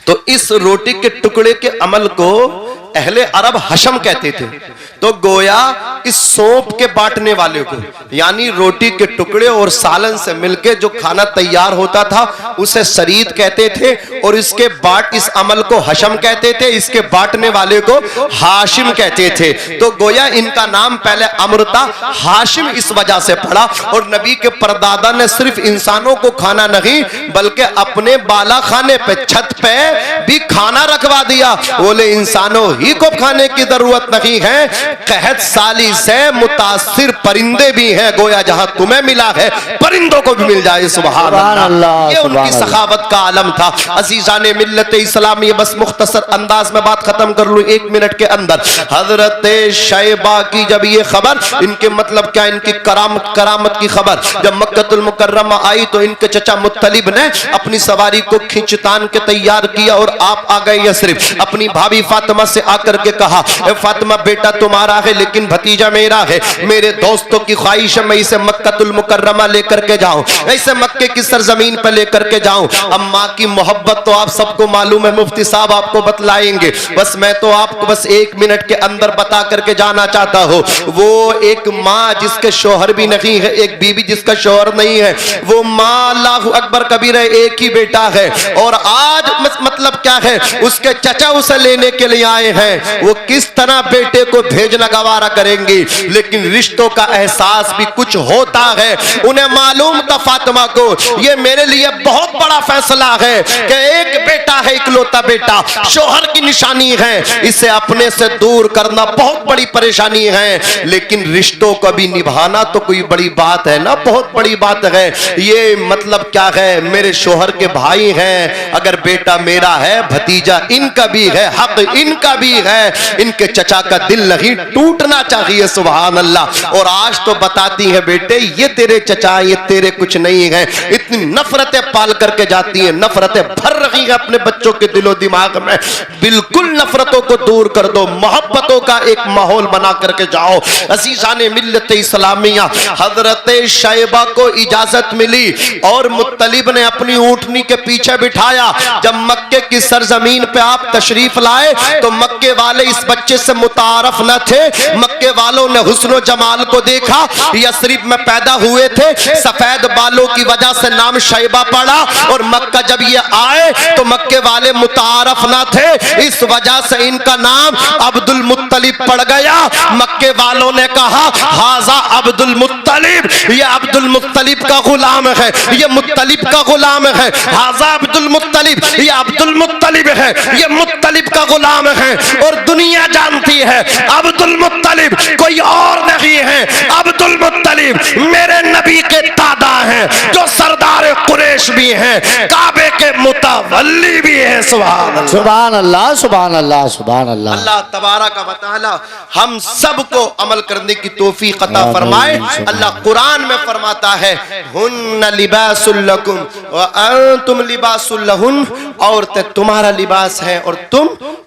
تو اس روٹی کے ٹکڑے کے عمل کو اہل عرب حشم کہتے تھے. تو گویا اس سونپ کے بانٹنے والے کو, یعنی روٹی کے ٹکڑے اور سالن سے مل کے جو کھانا تیار ہوتا تھا اسے سرید کہتے تھے, اور اس عمل کو حشم کہتے تھے, اس کے بانٹنے والے کو ہاشم کہتے تھے. تو گویا ان کا نام پہلے عمر تھا, ہاشم اس وجہ سے پڑا. اور نبی کے پردادا نے صرف انسانوں کو کھانا نہیں بلکہ اپنے بالا خانے پہ, چھت پہ بھی کھانا رکھوا دیا. بولے انسانوں ہی کو کھانے کی ضرورت نہیں ہے, قحط سالی سے متاثر پرندے بھی ہیں, گویا جہاں تمہیں ملا ہے پرندوں کو بھی مل جائے. سبحان اللہ. یہ ان کی سخاوت کا عالم تھا. عزیزان ملت اسلامی, بس مختصر انداز میں بات ختم کر لوں 1 منٹ کے اندر. حضرت شیبہ کی جب یہ خبر, ان کے مطلب کیا, ان کی کرامت کی خبر جب مکہ المکرمہ آئی تو ان کے چچا مطلب نے اپنی سواری کو کھینچ تان کے تیار کیا اور آپ آ گئے یثرب. اپنی بھابی فاطمہ سے آ کر کے کہا, اے فاطمہ بیٹا تمہارا ہے لیکن بھتیجا میرا ہے. میرے دوستوں کی خواہش ہے میں اسے مکہ المکرمہ لے کر کے جاؤں, اسے مکے کی سرزمین پہ لے کر کے جاؤں. اب ماں کی محبت تو آپ سب کو معلوم ہے, مفتی صاحب آپ کو بتلائیں گے. بس میں تو آپ کو بس 1 منٹ کے اندر بتا کر کے جانا چاہتا ہوں. وہ ایک ماں جس کے شوہر بھی نہیں ہے, ایک بیوی جس کا شوہر نہیں ہے, وہ ماں اللہ اکبر کبیرہ ایک ہی بیٹا ہے. اور آج مطلب کیا ہے, اس کے چچا اسے لینے کے لیے آئے ہیں. وہ کس طرح بیٹے کو بھیجنا گوارا کریں گی, لیکن رشتوں کا احساس بھی کچھ ہوتا ہے. انہیں معلوم تھا فاطمہ کو یہ میرے لیے بہت بڑا فیصلہ ہے کہ ایک بیٹا ہے, اکلوتا بیٹا, شوہر کی نشانی ہے, اسے اپنے سے دور کرنا بہت بڑی پریشانی ہے. لیکن رشتوں کو بھی نبھانا تو کوئی بڑی بات ہے نا, بہت بڑی بات ہے. یہ مطلب کیا ہے, میرے شوہر کے بھائی ہیں, اگر بیٹا میرا ہے بھتیجا ان کا بھی ہے, حق ان کا بھی ہے, ان کے چچا کا دل نہیں ٹوٹنا چاہیے. سبحان اللہ. اور آج تو بتاتی ہے بیٹے یہ تیرے چچا, یہ تیرے کچھ نہیں ہے. اتنی نفرتیں پال کر کے جاتی ہیں, نفرتیں بھر رہی ہیں اپنے بچوں کے دل و دماغ میں. بالکل نفرتوں کو دور کر دو, محبتوں کا ایک ماحول بنا کر کے جاؤ. عزیزان ملت اسلامیہ, حضرت شیبہ کو اجازت ملی اور مطلب نے اپنی اونٹنی کے پیچھے بٹھایا. جب مکے کی سرزمین پہ آپ تشریف لائے تو مکے والے اس بچے سے متعارف نہ تھے. مکے والوں نے حسن و جمال کو دیکھا, یثرب میں پیدا ہوئے تھے, سفید بالوں کی وجہ سے نام شیبہ پڑا. اور مکہ جب یہ آئے تو مکے والے متعارف نہ تھے, اس وجہ سے ان کا نام عبد المطلب پڑ گیا. مکے والوں نے کہا ہاذا عبد المطلب, یہ عبد المطلب کا غلام ہے, یہ مطلب کا غلام ہے. ہاذا عبد المطلب, یہ عبد المطلب ہے, یہ مطلب کا غلام ہے. اور دنیا جانتی ہے عبد المطلب کوئی اور نہیں ہے, عبد المطلب میرے نبی کے دادا ہیں جو سردار قریش قریش بھی ہیں، کعبے کے متولی بھی ہیں۔ سبحان اللہ، سبحان اللہ، سبحان اللہ، سبحان اللہ۔ اللہ تبارک و تعالی ہم سب کو عمل کرنے کی توفیق عطا فرمائے۔ اللہ قرآن میں فرماتا ہے ہن لباس لکم وانتم لباس لہن، عورتیں تمہارا لباس ہے اور تم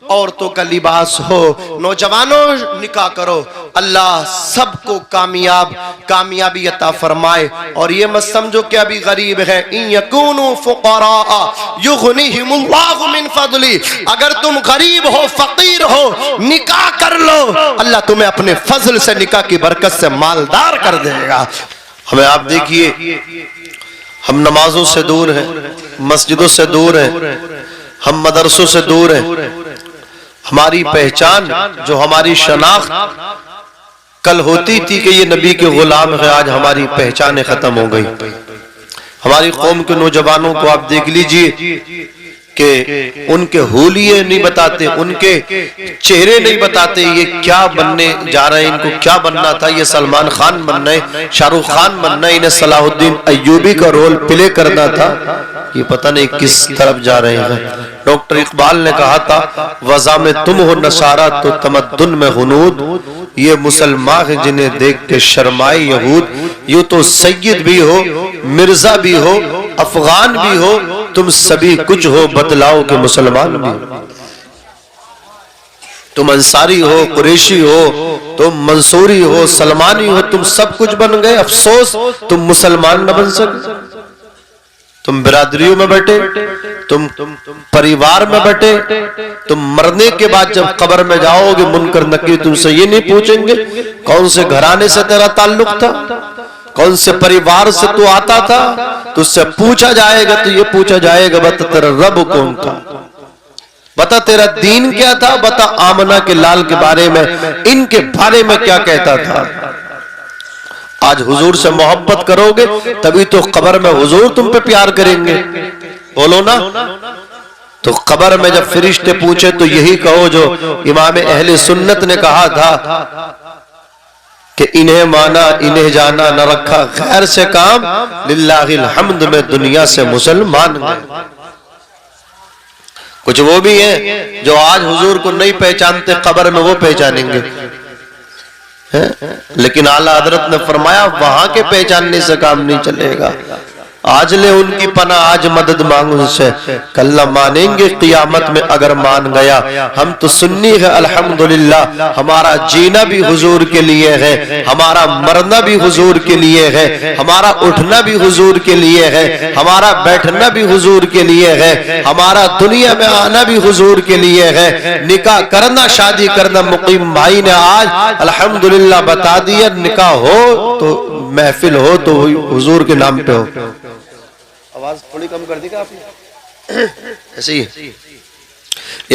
عورتوں کا لباس ہو۔ نوجوانوں نکاح کرو، اللہ سب کو کامیابی عطا فرمائے۔ اور یہ مت سمجھو کہ ابھی غریب ہیں، ان یکونوا فقراء یغنیہم اللہ من فضلی، اگر تم غریب ہو فقیر ہو نکاح کر لو، اللہ تمہیں اپنے فضل سے نکاح کی برکت سے مالدار کر دے گا۔ ہمیں آپ دیکھیے، ہم نمازوں سے دور ہیں، مسجدوں سے دور ہیں، ہم مدرسوں سے دور ہیں، ہماری پہچان جو ہماری شناخت کل ہوتی تھی کہ یہ نبی کے غلام ہے، آج ہماری پہچانیں ختم ہو گئی۔ ہماری قوم کے نوجوانوں کو آپ دیکھ لیجئے کہ ان کے حولیے نہیں بتاتے، ان کے چہرے نہیں بتاتے یہ کیا بننے جا رہے ہیں، ان کو کیا بننا تھا، یہ سلمان خان بننا ہے، شاہ رخ خان بننا ہے، انہیں صلاح الدین ایوبی کا رول پلے کرنا تھا، یہ پتہ نہیں کس طرف جا رہے ہیں۔ ڈاکٹر اقبال نے کہا تھا وضع میں تم ہو نصارہ تو تمدن میں غنود، یہ مسلمان ہیں جنہیں دیکھ کے شرمائے یہود، یوں تو سید بھی ہو مرزا بھی ہو افغان بھی ہو تم سبھی کچھ ہو، بتلاؤ کہ مسلمان بھی ہو۔ تم انصاری ہو قریشی ہو تم منصوری ہو سلمانی ہو، تم سب کچھ بن گئے، افسوس تم مسلمان نہ بن سکے۔ تم برادریوں میں بیٹھے، تم پریوار میں بیٹھے، تم مرنے کے بعد جب قبر میں جاؤ گے منکر نکیر تم سے یہ نہیں پوچھیں گے کون سے گھرانے سے تیرا تعلق تھا، کون سے پریوار سے تو آتا تھا، تو اس سے پوچھا جائے گا، تو یہ پوچھا جائے گا بتا تیرا رب کون تھا، بتا تیرا دین کیا تھا، بتا آمنہ کے لال کے بارے میں ان کے بارے میں کیا کہتا تھا۔ آج حضور سے محبت کرو گے تبھی تو قبر میں حضور تم پہ پیار کریں گے، بولو نا۔ تو قبر میں جب فرشتے پوچھے تو یہی کہو جو امام اہل سنت نے کہا تھا کہ انہیں مانا انہیں جانا نہ رکھا غیر سے کام، للہ الحمد میں دنیا سے مسلمان گئے۔ کچھ وہ بھی ہیں جو آج حضور کو نہیں پہچانتے، قبر میں وہ پہچانیں گے، لیکن اعلیٰ حضرت نے فرمایا وہاں کے پہچاننے سے کام نہیں چلے گا، آج لے ان کی پناہ آج مدد مانگ ان سے، کل نہ مانیں گے قیامت میں اگر مان گیا۔ ہم تو سنی ہے الحمدللہ، ہمارا جینا بھی حضور کے لیے ہے، ہمارا مرنا بھی حضور کے لیے ہے، ہمارا اٹھنا بھی حضور کے لیے ہے، ہمارا بیٹھنا بھی حضور کے لیے ہے، ہمارا دنیا میں آنا بھی حضور کے لیے ہے، نکاح کرنا شادی کرنا مقیم بھائی نے آج الحمدللہ بتا دیا، نکاح ہو تو محفل ہو تو حضور کے نام پہ ہو۔ آواز تھوڑی کم کر دی گا آپ نے، ایسے ہی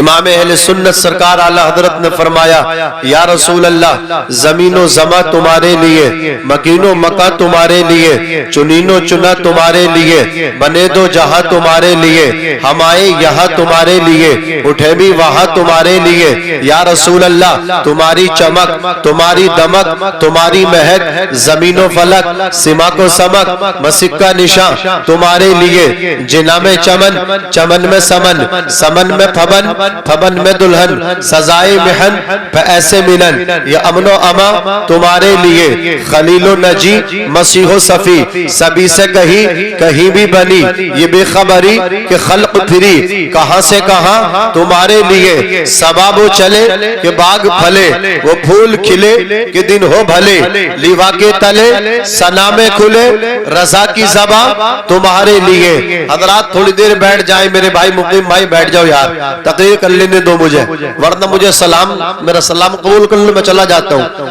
امام اہل سنت سرکار اعلیٰ حضرت نے فرمایا یا رسول اللہ زمین و زماں تمہارے لیے، مکین و مکہ تمہارے لیے، چنین و چنا تمہارے لیے، بنے دو جہاں تمہارے لیے، ہم آئے یہاں تمہارے لیے، اٹھے بھی وہاں تمہارے لیے، یا رسول اللہ تمہاری چمک تمہاری دمک تمہاری مہک، زمین و فلک سماک و سمک مسک کا نشاں تمہارے لیے، جنا میں چمن چمن میں سمن سمن میں پھبن پھبن میں دلہن، سزائے محن پہ ایسے ملن، یہ امن و اما تمہارے لیے، خلیل و نجی مسیح و صفی سبھی سے کہیں بھی بنی، یہ بے خبری کہ خلق پھری کہاں سے کہاں تمہارے لیے، سباب چلے کہ باغ پھلے وہ پھول کھلے کہ دن ہو بھلے، لیوا کے تلے سنا میں کھلے رضا کی زباں تمہارے لیے۔ حضرات تھوڑی دیر بیٹھ جائیں، میرے بھائی مقیم بھائی بیٹھ جاؤ یار، تقریر کر لینے دو مجھے، ورنہ مجھے میرا سلام قبول کر لوں میں چلا جاتا ہوں،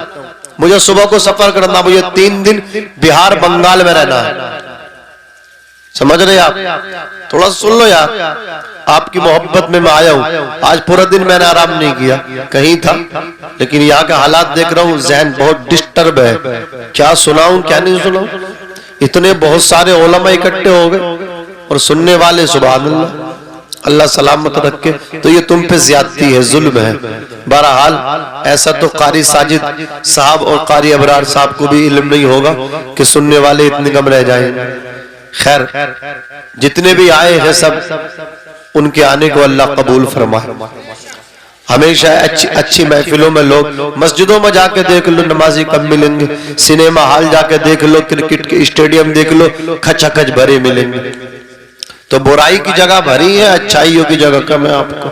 مجھے صبح کو سفر کرنا، مجھے 3 دن بہار بنگال میں رہنا ہے، سمجھ رہے آپ؟ تھوڑا سن لو یار، آپ کی محبت میں آیا ہوں، آج پورا دن میں نے آرام نہیں کیا، کہیں تھا، لیکن یہاں کے حالات دیکھ رہا ہوں، ذہن بہت ڈسٹرب ہے، کیا سناؤں کیا نہیں سناؤں، اتنے بہت سارے علماء اکٹھے ہو گئے اور سننے والے سبحان اللہ، اللہ سلامت رکھے، تو یہ تم پہ زیادتی ہے، ظلم ہے۔ بہرحال ایسا تو قاری ساجد صاحب اور قاری ابرار صاحب کو بھی علم نہیں ہوگا کہ سننے والے اتنے کم رہ جائیں، خیر جتنے بھی آئے ہیں سب ان کے آنے کو اللہ قبول فرمائے. ہمیشہ اچھی محفلوں میں لوگ مسجدوں میں جا کے دیکھ لو نمازی کم ملیں گے, سنیما ہال جا کے دیکھ لو, کرکٹ کے اسٹیڈیم دیکھ لو, کھچا کھچ بھرے ملیں گے. تو برائی کی جگہ بھری ہے, اچھائیوں کی جگہ کم ہے. آپ کو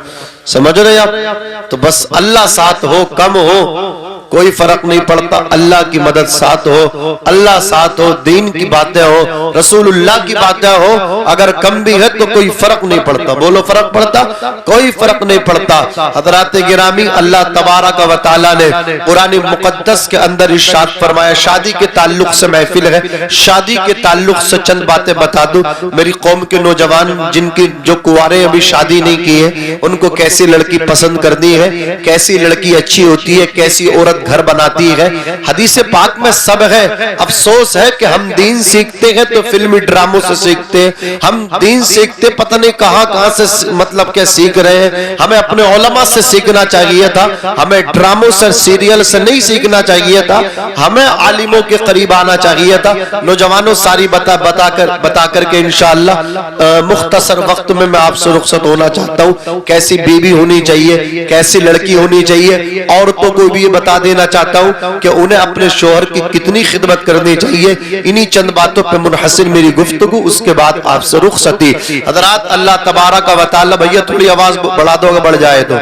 سمجھ رہے آپ؟ تو بس اللہ ساتھ ہو, کم ہو کوئی فرق نہیں پڑتا, اللہ کی مدد ساتھ ہو, اللہ ساتھ ہو, دین کی باتیں ہو, رسول اللہ کی باتیں ہو. اگر کم بھی ہے تو کوئی فرق نہیں پڑتا. بولو فرق پڑتا؟ کوئی فرق نہیں پڑتا. حضرات گرامی, اللہ تبارک و تعالیٰ نے قرآن مقدس کے اندر ارشاد فرمایا. شادی کے تعلق سے محفل ہے, شادی کے تعلق سے چند باتیں بتا دوں. میری قوم کے نوجوان جن کی جو کنوارے ابھی شادی نہیں کی ہے, ان کو کیسی لڑکی پسند کرنی ہے, کیسی لڑکی اچھی ہوتی ہے, کیسی عورت گھر بناتی ہے. حدیث پاک میں سب ہے. افسوس ہے کہ ہم دین سیکھتے ہیں تو فلمی ڈراموں سے سیکھتے ہیں. ہم دین سیکھتے پتہ نہیں کہاں سے مطلب کیا سیکھ رہے ہیں. ہمیں اپنے علماء سے سیکھنا چاہیے تھا, ہمیں ڈراموں سے سیریل سے نہیں سیکھنا چاہیے تھا, ہمیں عالموں کے قریب آنا چاہیے تھا. نوجوانوں ساری بتا کر کے انشاءاللہ مختصر وقت میں آپ سے رخصت ہونا چاہتا ہوں. کیسی بیوی ہونی چاہیے, کیسی لڑکی ہونی چاہیے. عورتوں کو بھی یہ بتا دینا چاہتا ہوں کہ انہیں اپنے شوہر کی کتنی خدمت کرنی چاہیے. انہی چند باتوں پہ منحصر میری گفتگو, اس کے بعد آپ سے رخصتی. حضرات اللہ تبارک و تعالی, بھیا تھوڑی آواز بڑھا دو اگر بڑھ جائے تو.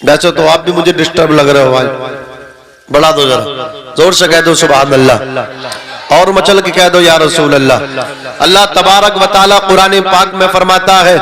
ویسے تو آپ بھی مجھے ڈسٹرب لگ رہے ہو, بڑھا دو ذرا, زور سے کہہ دو سبحان اللہ, اور مچل کے کہہ دو یا رسول اللہ. اللہ تبارک و تعالی قرآن پاک میں فرماتا ہے,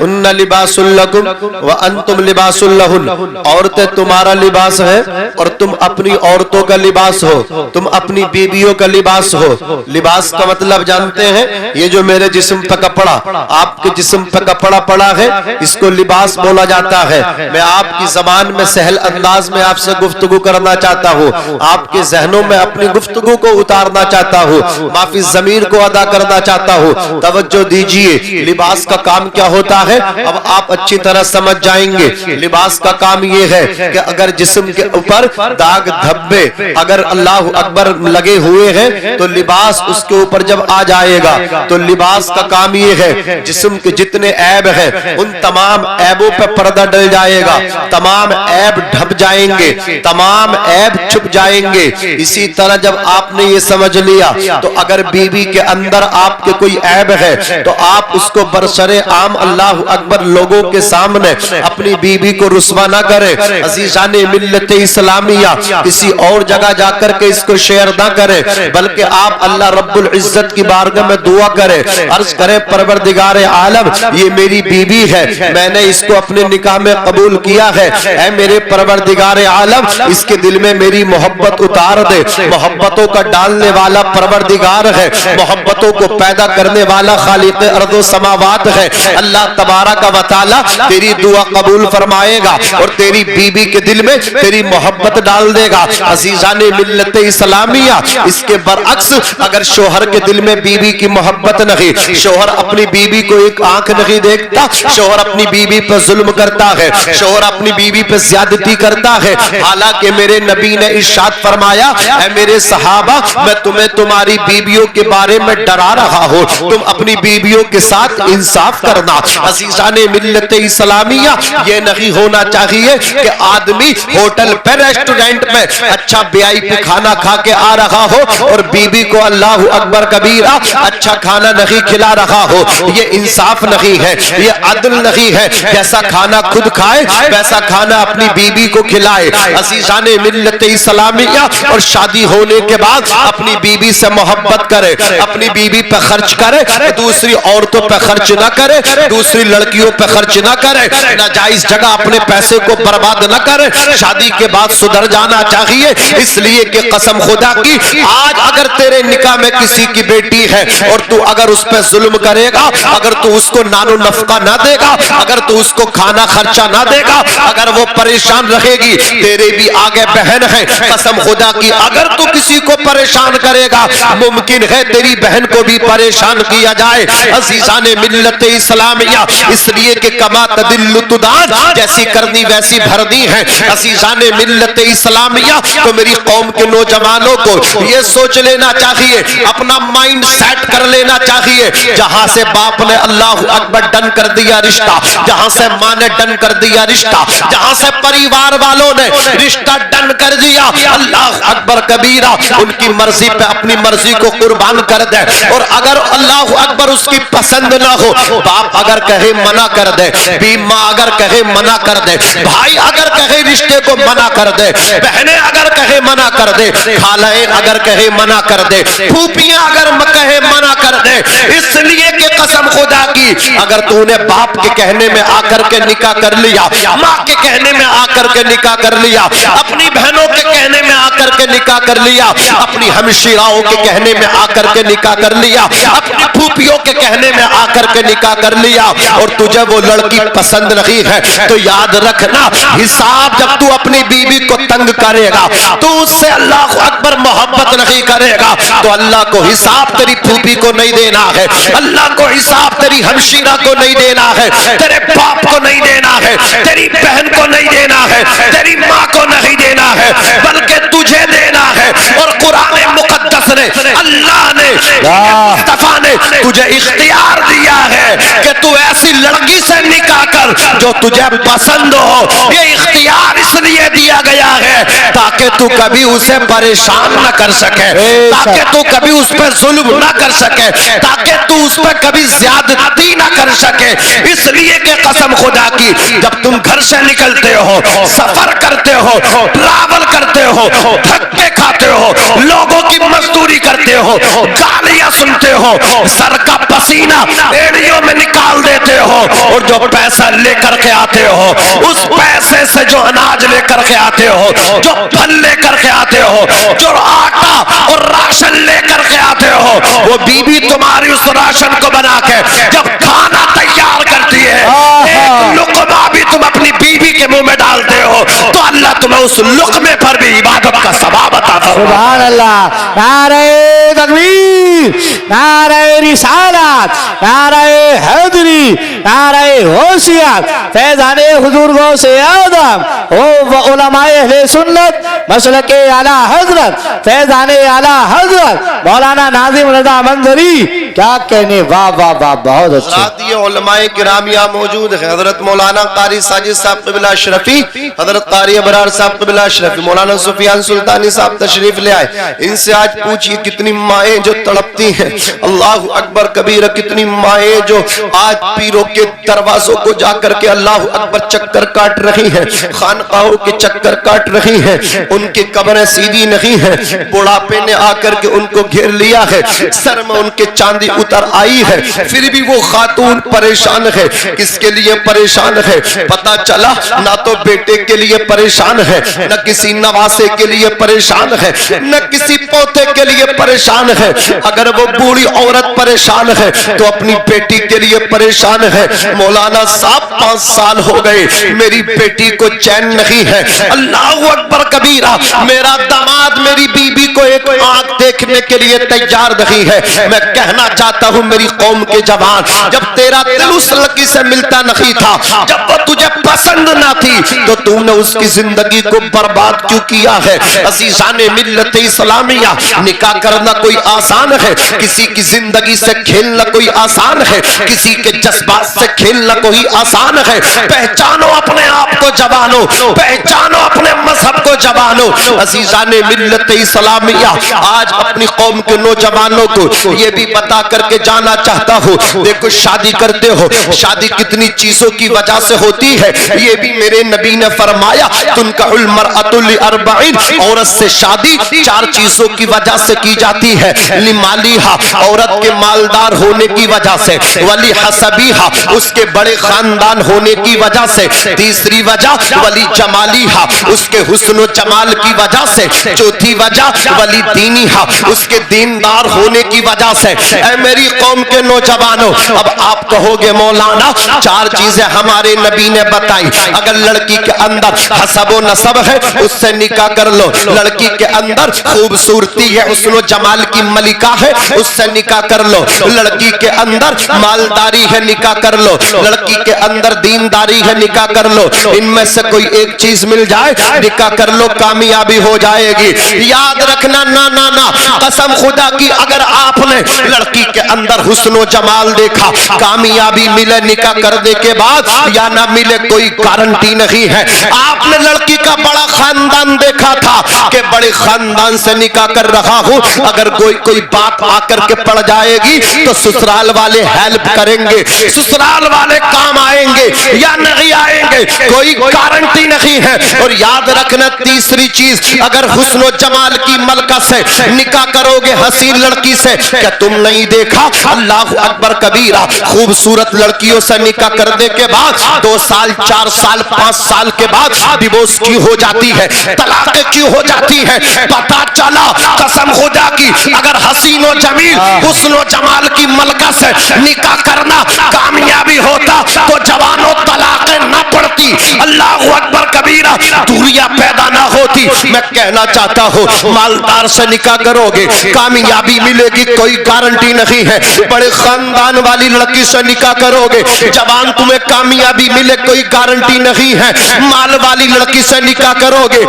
ہن لباس لکم وانتم لباس لہن. عورتیں تمہارا لباس ہے اور تم اپنی عورتوں کا لباس ہو, تم اپنی بیویوں کا لباس ہو. لباس کا مطلب جانتے ہیں, یہ جو میرے جسم پہ کپڑا, آپ کے جسم پہ کپڑا پڑا ہے, اس کو لباس بولا جاتا ہے. میں آپ کی زبان میں سہل انداز میں آپ سے گفتگو کرنا چاہتا ہوں, آپ کے ذہنوں میں اپنی گفتگو کو اتارنا چاہتا ہوں, معافی ضمیر کو ادا کرنا چاہتا ہوں. توجہ دیجئے, لباس کا کام کیا ہوتا ہے اب آپ اچھی طرح سمجھ جائیں گے. لباس کا کام یہ ہے کہ اگر جسم کے اوپر داغ دھبے اگر اللہ اکبر لگے ہوئے ہیں تو لباس اس کے اوپر جب آ جائے گا تو لباس کا کام یہ ہے جسم کے جتنے عیب ہیں ان تمام عیبوں پہ پردہ ڈل جائے گا, تمام عیب ڈھب جائیں گے, تمام عیب چھپ جائیں گے. اسی طرح جب آپ نے یہ سمجھ لیا تو اگر بیوی کے اندر آپ کے کوئی عیب ہے تو آپ اس کو برسر عام اللہ اکبر لوگوں کے سامنے اپنی بیوی کو رسوا نہ کریں. عزیزان ملت اسلامیہ, کسی اور جگہ جا کر کے اس کو شیئر نہ کریں, بلکہ آپ اللہ رب العزت کی بارگاہ میں دعا کریں, عرض کریں پروردگار عالم یہ میری بیوی ہے, میں نے اس کو اپنے نکاح میں قبول کیا ہے, اے میرے پروردگار عالم اس کے دل میں میری محبت اتار دے. محبتوں کا ڈالنے والا پروردگار ہے, محبتوں کو پیدا کرنے والا خالق ارض و سماوات ہے. اللہ تبارک و تعالی تیری دعا قبول فرمائے گا اور تیری بیوی کے دل میں تیری محبت ڈال دے گا. عزیزان ملت اسلامیہ, اس کے برعکس اگر شوہر کے دل میں بیوی کی محبت نہیں, شوہر اپنی بیوی کو ایک آنکھ نہیں دیکھتا, شوہر اپنی بیوی پر ظلم کرتا ہے, شوہر اپنی بیوی پر زیادتی کرتا ہے. حالانکہ میرے نبی نے ارشاد فرمایا, اے میرے صحابہ میں تمہیں تمہاری بیویوں کے بارے میں ڈرا رہا ہوں, تم اپنی بیویوں کے ساتھ انصاف کرنا. عزیزان ملت اسلامیہ, یہ نہیں ہونا چاہیے کہ آدمی ہوٹل پہ ریسٹورنٹ میں اچھا VIP کھانا کھا کے آ رہا ہو اور بیوی کو اللہ اکبر کبیرہ اچھا کھانا نہیں کھلا رہا ہو. یہ انصاف نہیں ہے, یہ عدل نہیں ہے. جیسا کھانا خود کھائے ویسا کھانا اپنی بیوی کو کھلائے. عزیزان ملت اسلامیہ, اور شادی ہونے کے بعد اپنی بیوی سے محبت کرے, اپنی بیوی پہ خرچ کرے, دوسری عورتوں پہ خرچ نہ کرے, دوسری لڑکیوں پہ خرچ نہ کرے, ناجائز جگہ اپنے پیسے کو برباد نہ کرے. شادی کے بعد سدھر جانا چاہیے, اس لیے کہ قسم خدا کی آج اگر تیرے نکاح میں کسی کی بیٹی ہے اور تو اگر اس پہ ظلم کرے گا, اگر تو اس کو نان و نفقہ نہ دے گا, اگر تو اس کو کھانا خرچہ نہ دے گا, اگر وہ پریشان رہے گی, تیرے بھی آگے بہن ہے, قسم خدا کی اگر تو کسی کو پریشان کرے گا گا، ممکن ہے تیری بہن کو بھی پریشان کیا جائے۔ عزیزان ملت اسلامیہ، اس لیے کہ کما تدل تدان، جیسی کرنی ویسی بھرنی ہے۔ عزیزان ملت اسلامیہ، تو میری قوم کے نوجوانوں کو یہ سوچ لینا چاہیے، اپنا مائنڈ سیٹ کر لینا چاہیے، جہاں سے باپ نے اللہ اکبر ڈن کر دیا رشتہ، جہاں سے ماں نے ڈن کر دیا رشتہ، جہاں سے پریوار والوں نے رشتہ ڈن کر دیا، اللہ اکبر کبیرہ، ان کی مرضی پہ اپنی مرضی کو قربان کر دے۔ اور اگر اللہ اکبر اس کی پسند نہ ہو، باپ اگر کہے منع کر دے، بھی ماں اگر کہے منع کر دے، بھائی اگر کہے رشتے کو منع کر دے، بہنیں اگر کہے منع کر دے، خالائیں اگر کہے منع کر دے، پھوپیاں اگر کہے منع کر دے، اس لیے کہ قسم خدا کی اگر تو نے باپ کے کہنے میں آ کر کے نکاح کر لیا، ماں کے کہنے میں آ کر کے نکاح کر لیا، اپنی بہنوں کے کہنے میں آ کر کے نکاح کر لیا، اپنی ہمشیراؤں کے کہنے میں آ کر کے نکاح کر لیا، اپنی پھوپھیوں کے کہنے میں آ کر کے نکاح کر لیا، اور تجھے وہ لڑکی پسند نہیں ہے، تو یاد رکھنا حساب جب تو اپنی بیوی کو تنگ کرے گا، تو اس سے اللہ اکبر محبت نہیں کرے گا، تو اللہ کو حساب تیری پھوپھی کو نہیں دینا ہے، اللہ کو حساب تیری ہمشیرہ کو نہیں دینا ہے، تیرے باپ کو نہیں دینا ہے، تیری بہن کو نہیں دینا ہے، تیری ماں کو نہیں دینا ہے، بلکہ تجھے دینا ہے۔ اور قرآن مقدس نے، اللہ نے، مصطفیٰ نے تجھے اختیار دیا ہے کہ تو ایسی لڑکی سے نکاح کر جو تجھے پسند ہو۔ یہ اختیار اس لیے دیا گیا ہے تاکہ تو کبھی اسے پریشان نہ کر سکے، تاکہ تو کبھی اس پہ ظلم نہ کر سکے، تاکہ تو اس پہ کبھی زیادتی نہ کر سکے۔ اس لیے کہ قسم خدا کی جب تم گھر سے نکلتے ہو، سفر کرتے ہو، ٹریول کرتے ہو، دھکے کھاتے ہو، لوگوں کی مزدوری کرتے ہو، گالیاں سنتے ہو، سر کا پسینہ ایڑیوں میں نکال دیتے ہو، اور جو پیسہ لے کر کے آتے ہو، اس پیسے سے جو اناج لے کر کے آتے ہو، جو پھل لے کر کے آتے ہو، جو آٹا اور راشن لے کر کے آتے ہو، وہ بیوی تمہاری اس راشن کو بنا کے جب کھانا تیار کرتی ہے، ایک لقمہ بھی تم اپنی بیوی کے منہ میں ڈالتے ہو، تو اللہ تمہیں اس لقمے پر بھی عبادت کا ثواب عطا فرمائے۔ سبحان اللہ، نعرہ تکبیر، نعرہ رسالت، نعرہ حیدری، نعرہ غوثیت، فیضان حضور غوث اعظم و علماء اہل سنت مسلک اعلی حضرت فیضان اعلی حضرت مولانا ناظم رضا منظری، کیا کہنے، واہ واہ واہ، بہت اچھے۔ ساتھ یہ علماء کرام یہاں موجود ہیں، حضرت مولانا قاری ساجد صاحب قبلہ اشرفی، حضرت قاری ابرار صاحب قبلہ اشرفی، مولانا سفیان سلطانی صاحب تشریف لے آئے۔ ان سے آج پوچھئے کتنی مائیں جو تڑپتی ہیں، اللہ اکبر کبیرہ، کتنی مائیں جو آج پیروں کے دروازوں کو جا کر کے اللہ اکبر چکر کاٹ رہی ہیں، خانقاہوں کے چکر کاٹ رہی ہیں، ان کی قبریں سیدھی نہیں ہیں، بڑھاپے نے آ کر کے ان کو گھیر لیا ہے، سر میں ان کے چاندی اتر آئی ہے، پھر بھی وہ خاتون پریشان ہے۔ کس کے لیے پریشان ہے؟ پتا چلا نہ تو بیٹے کے لیے پریشان ہے، نہ کسی نواسے کے لیے پریشان ہے، نہ کسی پوتے کے لیے پریشان ہے۔ اگر وہ بوڑھی عورت پریشان ہے تو اپنی بیٹی کے لیے پریشان ہے۔ مولانا صاحب 5 سال ہو گئے میری بیٹی کو چین نہیں ہے، اللہ اکبر کبیرہ، میرا داماد میری بیوی کو ایک آنکھ دیکھنے کے لیے تیار نہیں ہے۔ میں کہنا چاہتا ہوں میری قوم کے جوان، جب تیرا دل اس لڑکی سے ملتا نہیں تھا، جب وہ تجھے پسند نہ تھی، تو تم نے اس کی زندگی کو برباد کیوں کیا ہے؟ عزیزان ملت اسلامیہ، نکاح کرنا کوئی آسان ہے؟ کسی کی زندگی سے کھیلنا کوئی آسان ہے؟ کسی کے جذبات سے کھیلنا کوئی آسان ہے؟ پہچانو اپنے آپ کو جوانو، پہچانو اپنے مذہب کو جوانو۔ عزیزان ملت اسلامیہ، آج اپنی قوم کے نوجوانوں کو یہ بھی بتا کر کے جانا چاہتا ہوں، دیکھو شادی کرتے ہو، شادی کتنی چیزوں کی وجہ سے ہوتی ہے، یہ بھی میرے نبی نے فرمایا، تنکح المرأۃ لاربعین، عورت سے شادی 4 چیزوں کی وجہ سے کی جاتی ہے، لمالیہا، عورت کے مالدار ہونے کی وجہ سے، ولی حسبیہا، اس کے بڑے خاندان ہونے کی وجہ سے، تیسری وجہ ولی جمالیہا، اس کے حسن و و جمال کی وجہ سے. چوتھی وجہ ولی دینی ہا, اس کے دیندار ہونے کی وجہ سے. اے میری قوم کے نوجوانوں, اب آپ کہو گے مولانا 4 چیزیں ہمارے نبی نے بتائی, اگر لڑکی کے اندر حسب و نسب ہے اس سے نکاح کر لو, لڑکی کے اندر خوبصورتی ہے, حسن و جمال کی ملکہ ہے, اس سے نکاح کر لو, لڑکی کے اندر مالداری ہے, نکاح کر لو, لڑکی کے اندر دینداری ہے, نکاح کر لو, ان میں سے کوئی ایک چیز مل جائے نکاح کر لو, کامیابی ہو جائے گی. یاد رکھنا نا نا نا, قسم خدا کی اگر آپ نے لڑکی کے اندر حسن و جمال دیکھا, کامیابی ملے نکاح کرنے کے بعد یا نہ ملے کوئی گارنٹی نہیں ہے. آپ نے لڑکی کا بڑا خاندان دیکھا تھا کہ بڑے خاندان سے نکاح کر رہا ہوں, اگر کوئی بات آ کر کے پڑ جائے گی تو سسرال والے ہیلپ کریں گے, سسرال والے کام آئیں گے یا نہیں آئیں گے, کوئی گارنٹی نہیں ہے. اور یاد رکھنا تیسری چیز, اگر حسن و جمال کی ملکہ سے نکاح کرو گے, حسین لڑکی سے, کیا تم نہیں دیکھا اللہ اکبر کبیرہ, خوبصورت لڑکیوں سے نکاح کرنے کے بعد 2 سال 4 سال 5 سال کے بعد ڈیورس کیوں ہو جاتی ہے, طلاقیں کیوں ہو جاتی ہے؟ پتہ چلا قسم خدا کی اگر حسین و جمیل حسن و جمال کی ملکہ سے نکاح کرنا کامیابی ہوتا تو جوانوں طلاقیں نہ پڑتی, اللہ اکبر کبیرہ, دوریاں پیدا نہ ہوتی. میں کہنا چاہتا ہوں مالدار سے نکاح کرو گے کامیابی ملے گی, کوئی گارنٹی نہیں ہے. بڑے خاندان والی لڑکی سے نکاح کرو گے جوان تمہیں کامیابی ملے, کوئی گارنٹی نہیں ہے. مال والی لڑکی سے نکاح کرو گے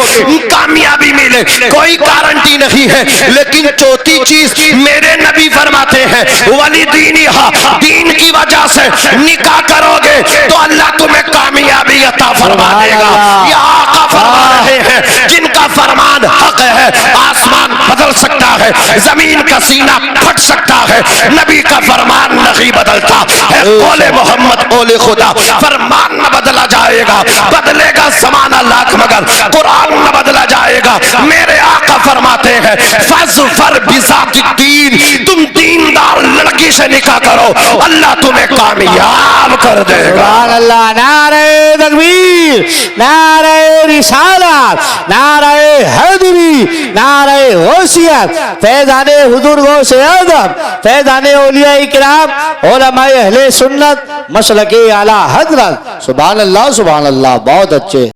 کامیابی ملے, کوئی گارنٹی نہیں ہے. لیکن چوتھی چیز میرے نبی فرماتے ہیں ولی دینی ہا, دین کی وجہ سے نکاح کرو گے تو اللہ تمہیں کامیابی عطا فرما دے گا. یہ آقا فرما رہے ہیں جن کا فرمان حق ہے, آسمان بدل سکتا ہے, زمین کا سینہ پھٹ سکتا ہے, نبی کا فرمان نہیں بدلتا ہے. قول محمد قول خدا, فرمان نہ بدلا جائے گا, بدلے گا زمانہ لاکھ مگر قرآن نہ بدلا جائے گا. میرے آقا فرماتے ہیں فَظْفَرْ بِذَاتِ الدِّینِ, تم دیندار لڑکی سے نکاح کرو اللہ تمہیں کامیاب کر دے گا. سبحان اللہ, نعرہ تکبیر, نعرہ رسالت, نعرہ حیدری, نعرہ غوثیت, فیضان حضور غوث اعظم, فیضان اولیاء کرام, علماء اہل سنت, مسلک اعلی حضرت. سبحان اللہ سبحان اللہ, بہت اچھے.